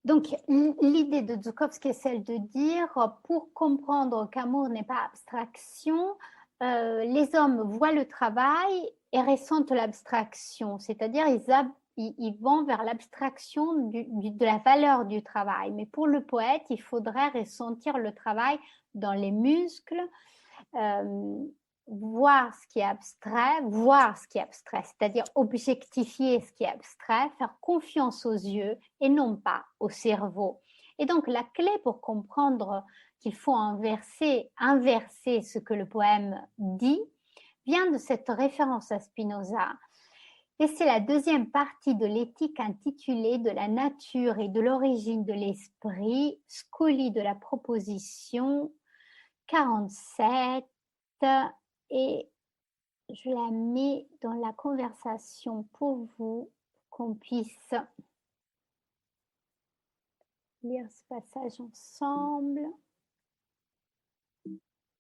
Donc, l'idée de Żułkowski est celle de dire, pour comprendre qu'amour n'est pas abstraction, les hommes voient le travail et ressentent l'abstraction, c'est-à-dire ils vont vers l'abstraction de la valeur du travail. Mais pour le poète, il faudrait ressentir le travail dans les muscles, voir ce qui est abstrait, c'est-à-dire objectifier ce qui est abstrait, faire confiance aux yeux et non pas au cerveau. Et donc, la clé pour comprendre qu'il faut inverser ce que le poème dit vient de cette référence à Spinoza. Et c'est la deuxième partie de l'éthique intitulée de la nature et de l'origine de l'esprit, Scoli de la proposition 47, et je la mets dans la conversation pour vous, qu'on puisse lire ce passage ensemble.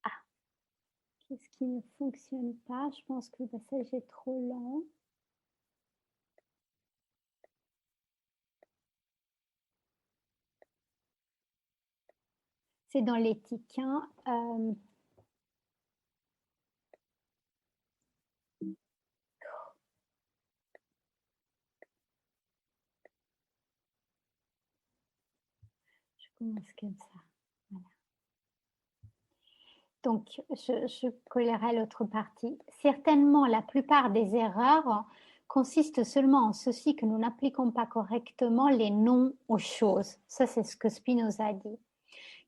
Ah, qu'est-ce qui ne fonctionne pas? Je pense que le passage est trop lent. C'est dans l'éthique, hein. Je commence comme ça. Voilà. Donc, je collerai l'autre partie. Certainement, la plupart des erreurs consiste seulement en ceci que nous n'appliquons pas correctement les noms aux choses. Ça, c'est ce que Spinoza dit.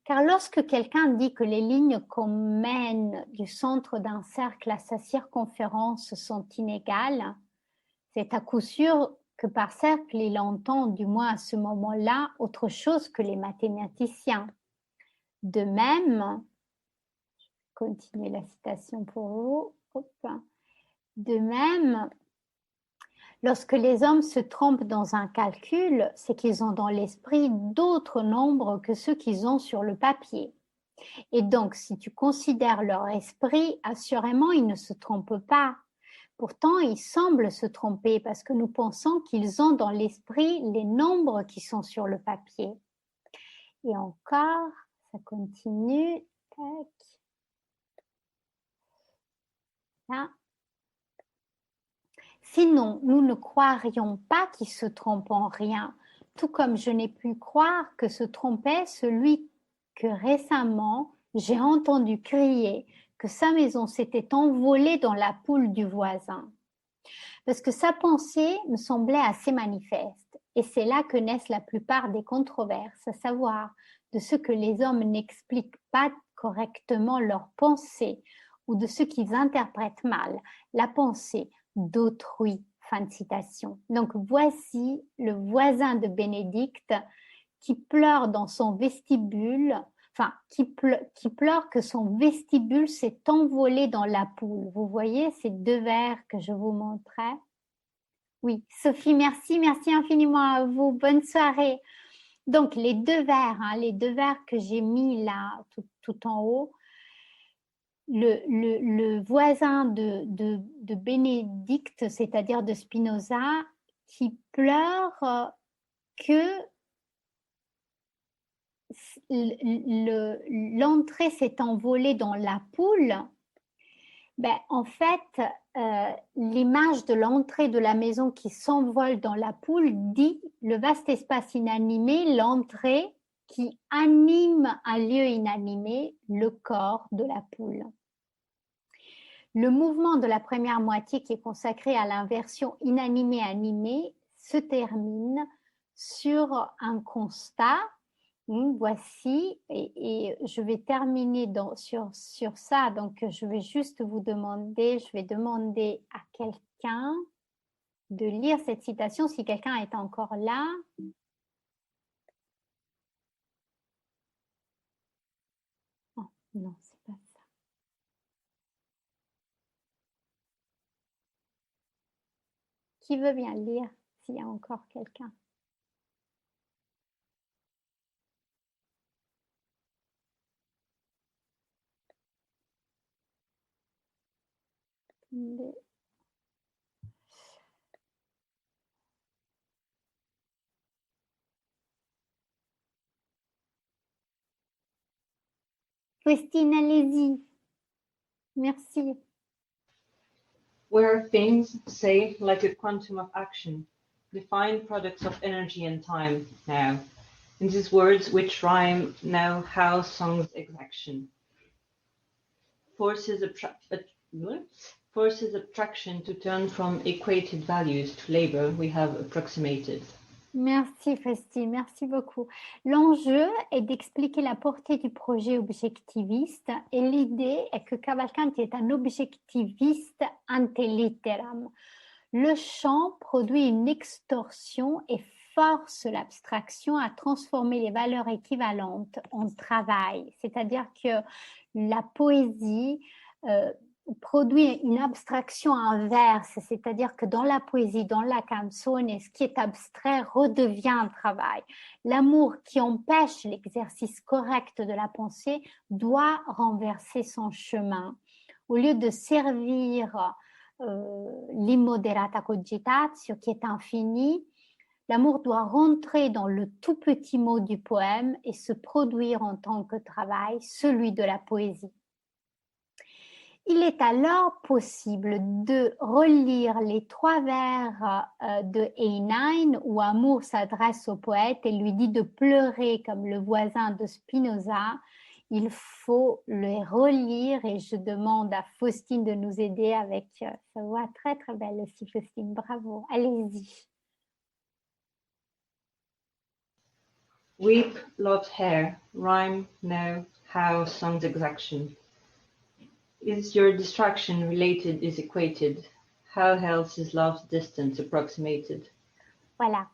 Car lorsque quelqu'un dit que les lignes qu'on mène du centre d'un cercle à sa circonférence sont inégales, c'est à coup sûr que par cercle, il entend, du moins à ce moment-là, autre chose que les mathématiciens. De même, je vais continuer la citation pour vous. De même, lorsque les hommes se trompent dans un calcul, c'est qu'ils ont dans l'esprit d'autres nombres que ceux qu'ils ont sur le papier. Et donc, si tu considères leur esprit, assurément, ils ne se trompent pas. Pourtant, ils semblent se tromper parce que nous pensons qu'ils ont dans l'esprit les nombres qui sont sur le papier. Et encore, ça continue. Tac. Là. Sinon, nous ne croirions pas qu'il se trompe en rien, tout comme je n'ai pu croire que se trompait celui que récemment j'ai entendu crier que sa maison s'était envolée dans la poule du voisin. Parce que sa pensée me semblait assez manifeste, et c'est là que naissent la plupart des controverses, à savoir de ce que les hommes n'expliquent pas correctement leur pensée, ou de ce qu'ils interprètent mal, la pensée d'autrui. Fin de citation. Donc voici le voisin de Bénédicte qui pleure dans son vestibule, enfin qui pleure que son vestibule s'est envolé dans la poule. Vous voyez ces deux vers que je vous montrais? Oui, Sophie, merci infiniment à vous. Bonne soirée. Donc les deux vers que j'ai mis là tout en haut. Le voisin de Bénédicte, c'est-à-dire de Spinoza, qui pleure que l'entrée s'est envolée dans la poule. Ben, en fait, l'image de l'entrée de la maison qui s'envole dans la poule dit le vaste espace inanimé, l'entrée qui anime un lieu inanimé, le corps de la poule. Le mouvement de la première moitié qui est consacré à l'inversion inanimé-animé se termine sur un constat. Voici, et je vais terminer sur ça, donc je vais juste vous demander, je vais demander à quelqu'un de lire cette citation, si quelqu'un est encore là. Oh, non, c'est pas ça. Qui veut bien lire, s'il y a encore quelqu'un? Christine, allez-y. Merci. Where things, say, like a quantum of action, defined products of energy and time now, in these words which rhyme now how songs exaction. Forces attraction to turn from equated values to labor we have approximated. Merci Christine, merci beaucoup. L'enjeu est d'expliquer la portée du projet objectiviste et l'idée est que Cavalcanti est un objectiviste ante litteram. Le chant produit une extorsion et force l'abstraction à transformer les valeurs équivalentes en travail. C'est-à-dire que la poésie produit une abstraction inverse, c'est-à-dire que dans la poésie, dans la canzone, ce qui est abstrait redevient un travail. L'amour qui empêche l'exercice correct de la pensée doit renverser son chemin. Au lieu de servir l'immoderata cogitatio qui est infini, l'amour doit rentrer dans le tout petit mot du poème et se produire en tant que travail, celui de la poésie. Il est alors possible de relire les trois vers de Heinlein où Amour s'adresse au poète et lui dit de pleurer comme le voisin de Spinoza il faut le relire et je demande à Faustine de nous aider avec sa voix très très belle aussi. Faustine, bravo, allez-y. Weep, lot hair, rhyme, now, how, songs exaction. Is your distraction related is equated? How else is love's distance approximated? Voilà.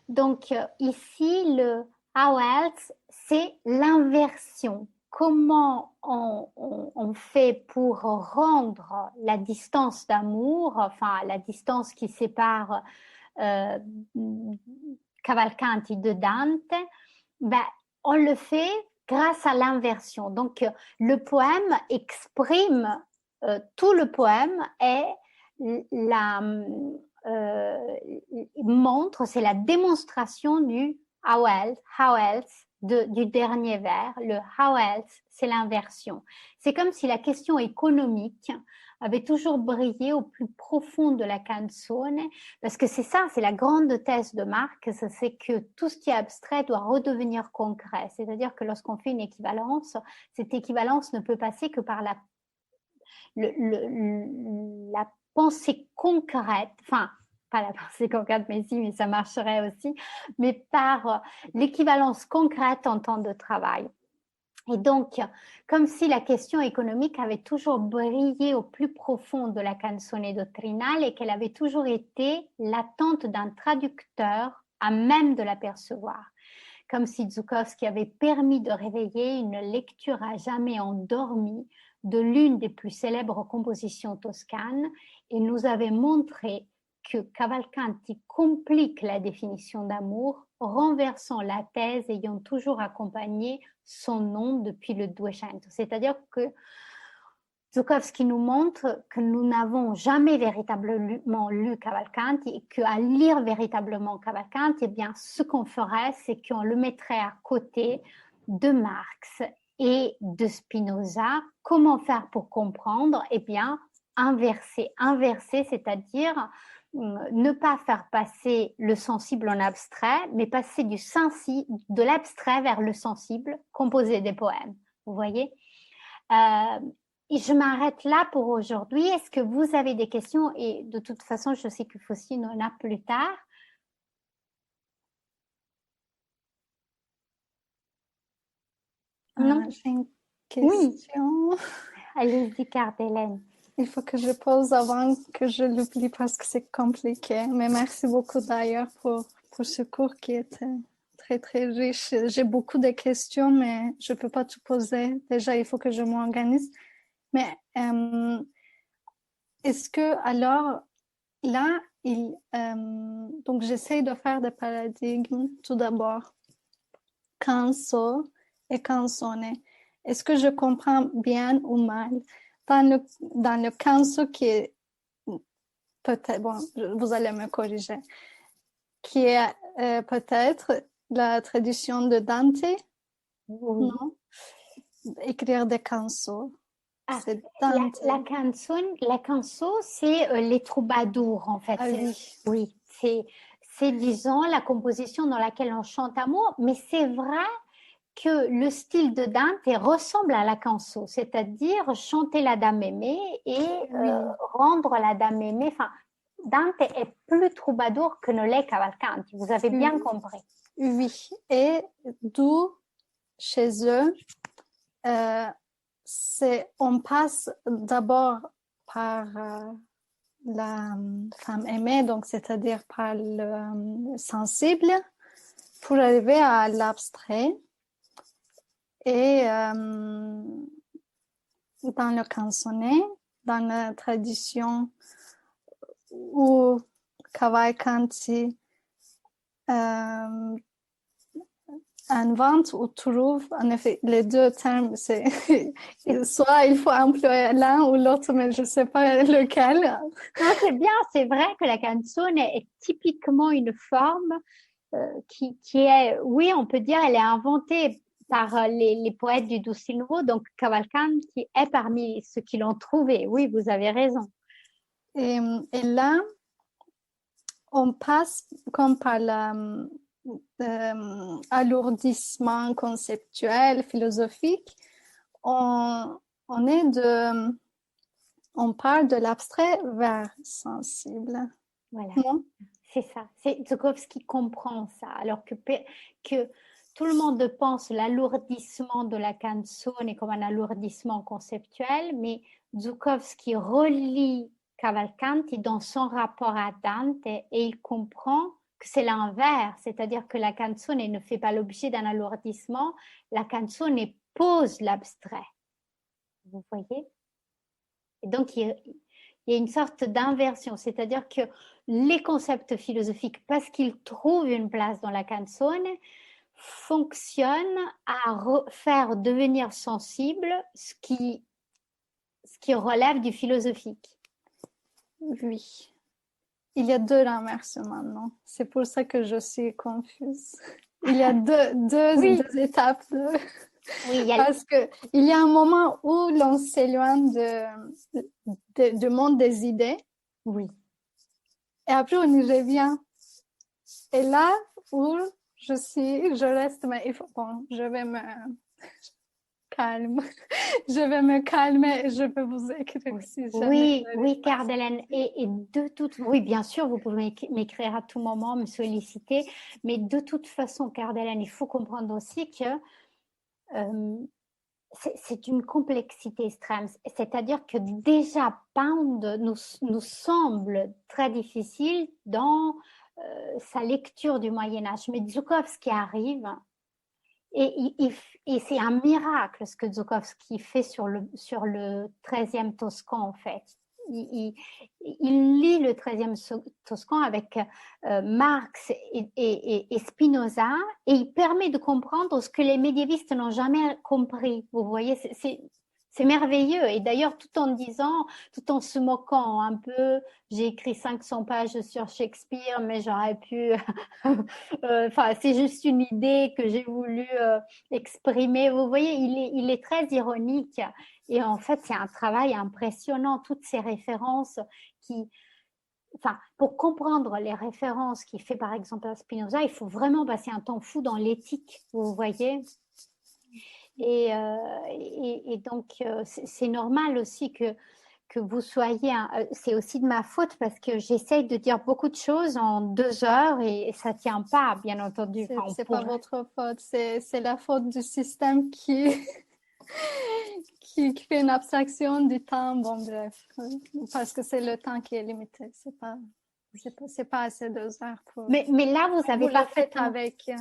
Donc ici, le how else, c'est l'inversion. Comment on fait pour rendre la distance d'amour, enfin la distance qui sépare Cavalcanti de Dante, ben, on le fait grâce à l'inversion. Donc le poème exprime, tout le poème est la montre, c'est la démonstration du how else du dernier vers. Le how else, c'est l'inversion. C'est comme si la question économique avait toujours brillé au plus profond de la canzone, parce que c'est ça, c'est la grande thèse de Marx, c'est que tout ce qui est abstrait doit redevenir concret. C'est-à-dire que lorsqu'on fait une équivalence, cette équivalence ne peut passer que par la pensée concrète, enfin, pas la pensée concrète, mais si, mais ça marcherait aussi, mais par l'équivalence concrète en temps de travail. Et donc, comme si la question économique avait toujours brillé au plus profond de la canzone dottrinale et qu'elle avait toujours été l'attente d'un traducteur à même de l'apercevoir. Comme si Zukowski avait permis de réveiller une lecture à jamais endormie de l'une des plus célèbres compositions toscanes et nous avait montré que Cavalcanti complique la définition d'amour, renversant la thèse ayant toujours accompagné son nom depuis le Duecento. C'est-à-dire que Zukowski nous montre que nous n'avons jamais véritablement lu Cavalcanti et qu'à lire véritablement Cavalcanti, eh bien, ce qu'on ferait, c'est qu'on le mettrait à côté de Marx et de Spinoza. Comment faire pour comprendre? Eh bien, inverser, c'est-à-dire ne pas faire passer le sensible en abstrait, mais passer de l'abstrait vers le sensible, composer des poèmes. Vous voyez? Et je m'arrête là pour aujourd'hui. Est-ce que vous avez des questions? Et de toute façon, je sais que Faustine en a plus tard. Non? J'ai une question. Oui. Allez-y, Cardelaine. Il faut que je pose avant que je l'oublie parce que c'est compliqué. Mais merci beaucoup d'ailleurs pour ce cours qui était très, très riche. J'ai beaucoup de questions, mais je ne peux pas tout poser. Déjà, il faut que je m'organise. Mais est-ce que alors, là, donc j'essaie de faire des paradigmes tout d'abord. Canso et canzone. Est-ce que je comprends bien ou mal? Dans le canso qui est peut-être, bon, vous allez me corriger, qui est peut-être la tradition de Dante, Oui. non? Écrire des cansos. Ah, c'est Dante. la canso, c'est les troubadours, en fait. Ah oui. Oui, c'est, disons, la composition dans laquelle on chante amour, mais c'est vrai que le style de Dante ressemble à la canso, c'est-à-dire chanter la dame aimée et rendre la dame aimée. Enfin, Dante est plus troubadour que ne l'est Cavalcanti, vous avez bien compris. Oui, et d'où chez eux, on passe d'abord par la femme aimée, donc c'est-à-dire par le sensible, pour arriver à l'abstrait. Et dans le canzone, dans la tradition où Cavalcanti invente ou trouve, en effet, les deux termes, c'est soit il faut employer l'un ou l'autre, mais je ne sais pas lequel. Non, c'est bien, c'est vrai que la canzone est typiquement une forme qui est, oui, on peut dire, elle est inventée par les poètes du Doucilvo, donc Cavalcanti est parmi ceux qui l'ont trouvé. Oui, vous avez raison. Et là, on passe comme par l'alourdissement conceptuel, philosophique, on part de l'abstrait vers sensible. Voilà, Non? c'est ça. C'est Zukovsky comprend ça, alors que tout le monde pense l'alourdissement de la canzone comme un alourdissement conceptuel, mais Zukovsky relie Cavalcanti dans son rapport à Dante et il comprend que c'est l'inverse, c'est-à-dire que la canzone ne fait pas l'objet d'un alourdissement, la canzone pose l'abstrait. Vous voyez? Et donc, il y a une sorte d'inversion, c'est-à-dire que les concepts philosophiques, parce qu'ils trouvent une place dans la canzone, fonctionnent à faire devenir sensible ce qui relève du philosophique. Oui. Il y a deux renversements, non? C'est pour ça que je suis confuse. Il y a Oui. deux étapes. Oui, il y a Parce qu'il y a un moment où l'on s'éloigne du monde des idées oui. et après on y revient. Et là où je reste, mais je vais me calmer. Je vais me calmer et je vais vous écrire si jamais. Oui, Cardelaine. Et oui, bien sûr, vous pouvez m'écrire à tout moment, me solliciter. Mais de toute façon, Cardelaine, il faut comprendre aussi que c'est une complexité extrême. C'est-à-dire que déjà, Pound nous semble très difficile dans sa lecture du Moyen-Âge. Mais Zukovsky arrive et c'est un miracle ce que Zukovsky fait sur le 13e Toscan, en fait. Il lit le 13e Toscan avec Marx et Spinoza et il permet de comprendre ce que les médiévistes n'ont jamais compris. Vous voyez, c'est merveilleux. Et d'ailleurs, tout en se moquant un peu, j'ai écrit 500 pages sur Shakespeare, mais j'aurais pu... Enfin, c'est juste une idée que j'ai voulu exprimer. Vous voyez, il est très ironique. Et en fait, c'est un travail impressionnant, toutes ces références enfin, pour comprendre les références qu'il fait par exemple à Spinoza, il faut vraiment passer un temps fou dans l'éthique, vous voyez. Et donc, c'est normal aussi que vous soyez... c'est aussi de ma faute parce que j'essaye de dire beaucoup de choses en 2 heures et ça ne tient pas, bien entendu. C'est pas votre faute, c'est la faute du système qui fait une abstraction du temps. Bon, bref, parce que c'est le temps qui est limité. C'est pas assez 2 heures pour... Mais là, vous avez parfaitement... avec...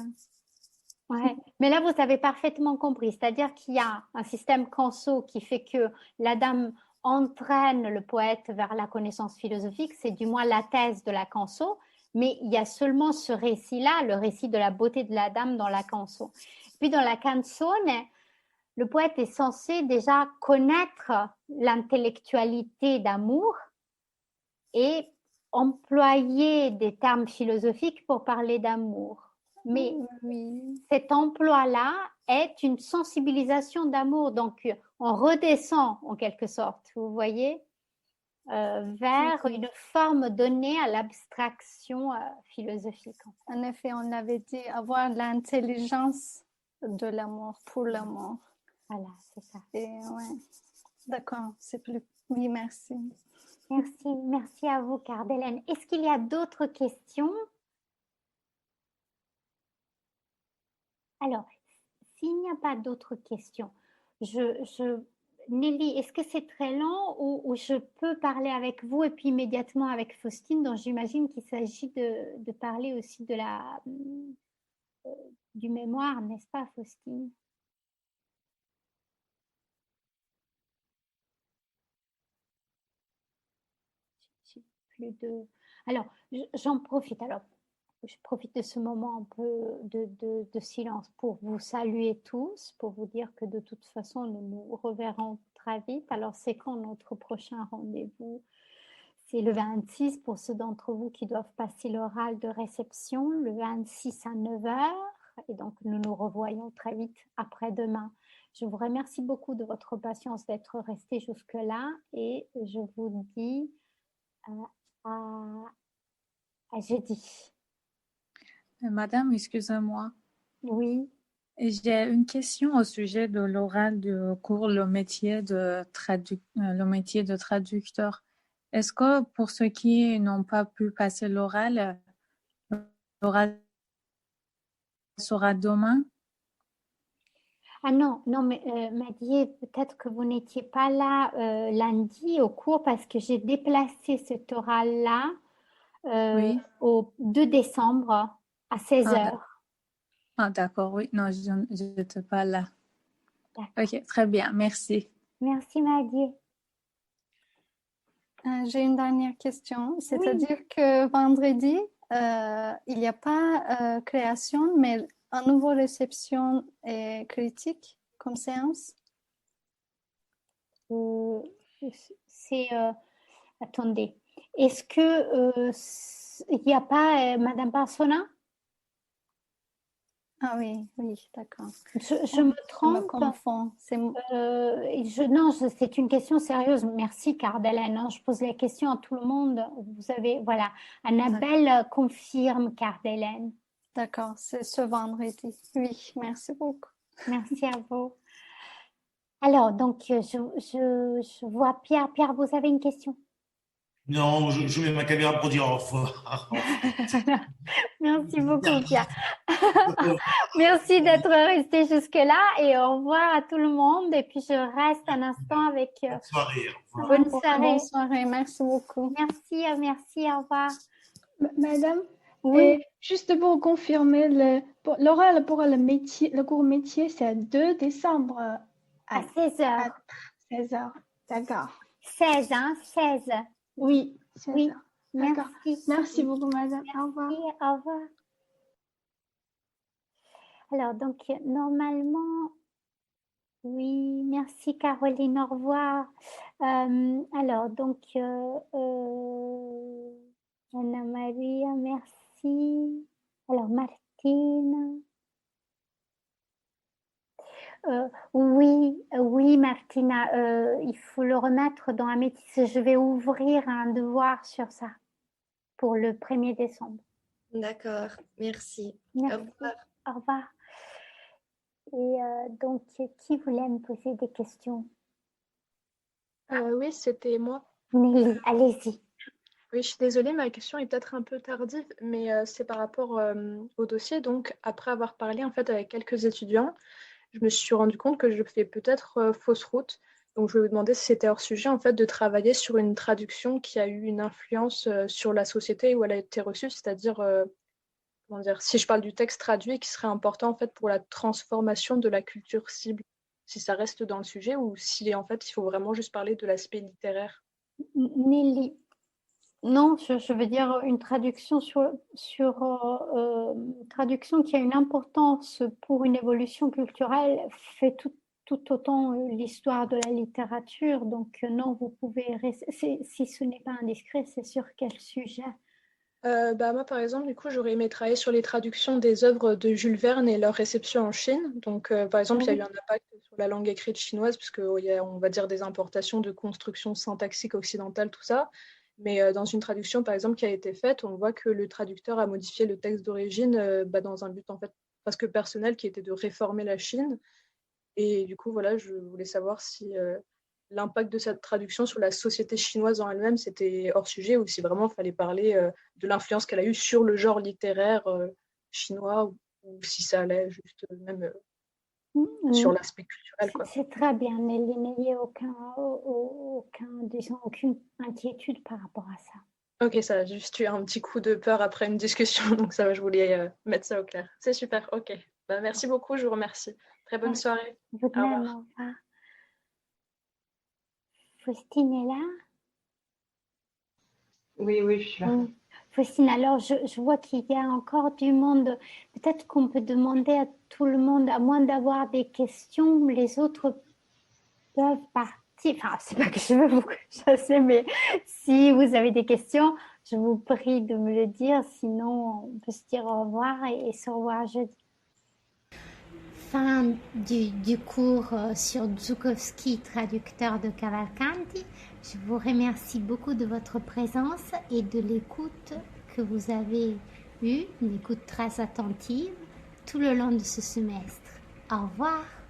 Ouais. Mais là, vous avez parfaitement compris. C'est-à-dire qu'il y a un système canso qui fait que la dame entraîne le poète vers la connaissance philosophique. C'est du moins la thèse de la canso. Mais il y a seulement ce récit-là, le récit de la beauté de la dame dans la canso. Puis dans la canzone, le poète est censé déjà connaître l'intellectualité d'amour et employer des termes philosophiques pour parler d'amour. Mais cet emploi-là est une sensibilisation d'amour. Donc, on redescend en quelque sorte, vous voyez, vers une forme donnée à l'abstraction philosophique. En effet, on avait dit avoir l'intelligence de l'amour, pour l'amour. Voilà, c'est ça. Et ouais, d'accord, c'est plus... Oui, merci. Merci à vous, Cardelaine. Est-ce qu'il y a d'autres questions? Alors, s'il n'y a pas d'autres questions, Nelly, est-ce que c'est très lent ou je peux parler avec vous et puis immédiatement avec Faustine, dont j'imagine qu'il s'agit de parler aussi de du mémoire, n'est-ce pas, Faustine? Plus de... Alors, j'en profite. Alors, je profite de ce moment un peu de silence pour vous saluer tous, pour vous dire que de toute façon, nous nous reverrons très vite. Alors, c'est quand notre prochain rendez-vous? C'est le 26 pour ceux d'entre vous qui doivent passer l'oral de réception, le 26 à 9 h. Et donc, nous nous revoyons très vite après-demain. Je vous remercie beaucoup de votre patience d'être resté jusque-là et je vous dis à jeudi. Madame, excusez-moi. Oui. Et j'ai une question au sujet de l'oral du cours, le métier de traducteur. Est-ce que pour ceux qui n'ont pas pu passer l'oral sera demain? Ah non, non, mais Maddy, peut-être que vous n'étiez pas là lundi au cours parce que j'ai déplacé cet oral-là Oui. au 2 décembre à 16 Ah, heures. d'accord, oui. Non, je n'étais pas là. D'accord. Ok, très bien, merci. Merci Maddy. J'ai une dernière question. Oui, C'est-à-dire que vendredi, il n'y a pas création, mais à nouveau réception et critique comme séance. c'est attendez. Est-ce que il n'y a pas Madame Parsona? Ah oui, oui, d'accord. Je me Je me trompe? confonds. Non, c'est une question sérieuse. Merci, Cardellen. Hein. Je pose la question à tout le monde. Vous avez, voilà, Annabelle confirme, Cardellen. D'accord, c'est ce vendredi. Oui, merci beaucoup. Merci à vous. Alors, donc, je vois Pierre. Pierre, vous avez une question? Non, je mets ma caméra pour dire au revoir. Merci beaucoup, Pierre. Merci d'être resté jusque-là et au revoir à tout le monde. Et puis, je reste un instant avec. Bonne soirée. Au revoir. Bonne soirée. Bonne soirée, merci beaucoup. Merci, merci, au revoir. Madame, Oui, juste pour confirmer, l'oral pour le cours métier, c'est le 2 décembre à 16 heures. 16h. D'accord. 16, hein, 16. Oui, 16 Oui, heures. D'accord. merci. Merci beaucoup, madame. Au revoir. Oui, au revoir. Alors, donc, normalement, oui, merci Caroline, au revoir. Alors, donc, Anna-Maria, merci. Alors, Martine. Oui, oui, Martina, il faut le remettre dans un métis. Je vais ouvrir un devoir sur ça pour le 1er décembre. D'accord, merci. Merci. Au revoir. Au revoir. Et donc, qui voulait me poser des questions? Oui, c'était moi. Nelly, allez-y. Oui, je suis désolée, ma question est peut-être un peu tardive, mais c'est par rapport au dossier. Donc, après avoir parlé en fait avec quelques étudiants, je me suis rendu compte que je fais peut-être fausse route. Donc, je vais vous demander si c'était hors sujet en fait de travailler sur une traduction qui a eu une influence sur la société où elle a été reçue, c'est-à-dire, comment dire, si je parle du texte traduit, qui serait important en fait pour la transformation de la culture cible, si ça reste dans le sujet ou si en fait il faut vraiment juste parler de l'aspect littéraire. Nelly. Non, je veux dire une traduction traduction qui a une importance pour une évolution culturelle fait tout autant l'histoire de la littérature. Donc non, vous pouvez si ce n'est pas indiscret, c'est sur quel sujet? Moi, par exemple, du coup, j'aurais aimé travailler sur les traductions des œuvres de Jules Verne et leur réception en Chine. Donc, par exemple, il y a eu un impact sur la langue écrite chinoise, puisqu'il y a, on va dire, des importations de constructions syntaxiques occidentales, tout ça. Mais dans une traduction, par exemple, qui a été faite, on voit que le traducteur a modifié le texte d'origine dans un but, en fait, presque personnel, qui était de réformer la Chine. Et du coup, voilà, je voulais savoir si l'impact de cette traduction sur la société chinoise en elle-même, c'était hors sujet ou si vraiment il fallait parler de l'influence qu'elle a eue sur le genre littéraire chinois ou si ça allait juste même sur l'aspect culturel, quoi. C'est très bien, Nelly, n'ayez disons, aucune inquiétude par rapport à ça. Ok, ça a juste eu un petit coup de peur après une discussion, donc ça va, je voulais mettre ça au clair. C'est super, ok. Merci beaucoup, je vous remercie. Très bonne soirée. Vous de même, au revoir. Faustine est là? Oui, je suis là. Faustine, alors je vois qu'il y a encore du monde. Peut-être qu'on peut demander à tout le monde, à moins d'avoir des questions, les autres peuvent partir. Enfin, c'est pas que je veux vous chasser, mais si vous avez des questions, je vous prie de me le dire. Sinon, on peut se dire au revoir et se revoir jeudi. Fin du cours sur Żułkowski, traducteur de Cavalcanti. Je vous remercie beaucoup de votre présence et de l'écoute que vous avez eue, une écoute très attentive tout le long de ce semestre. Au revoir.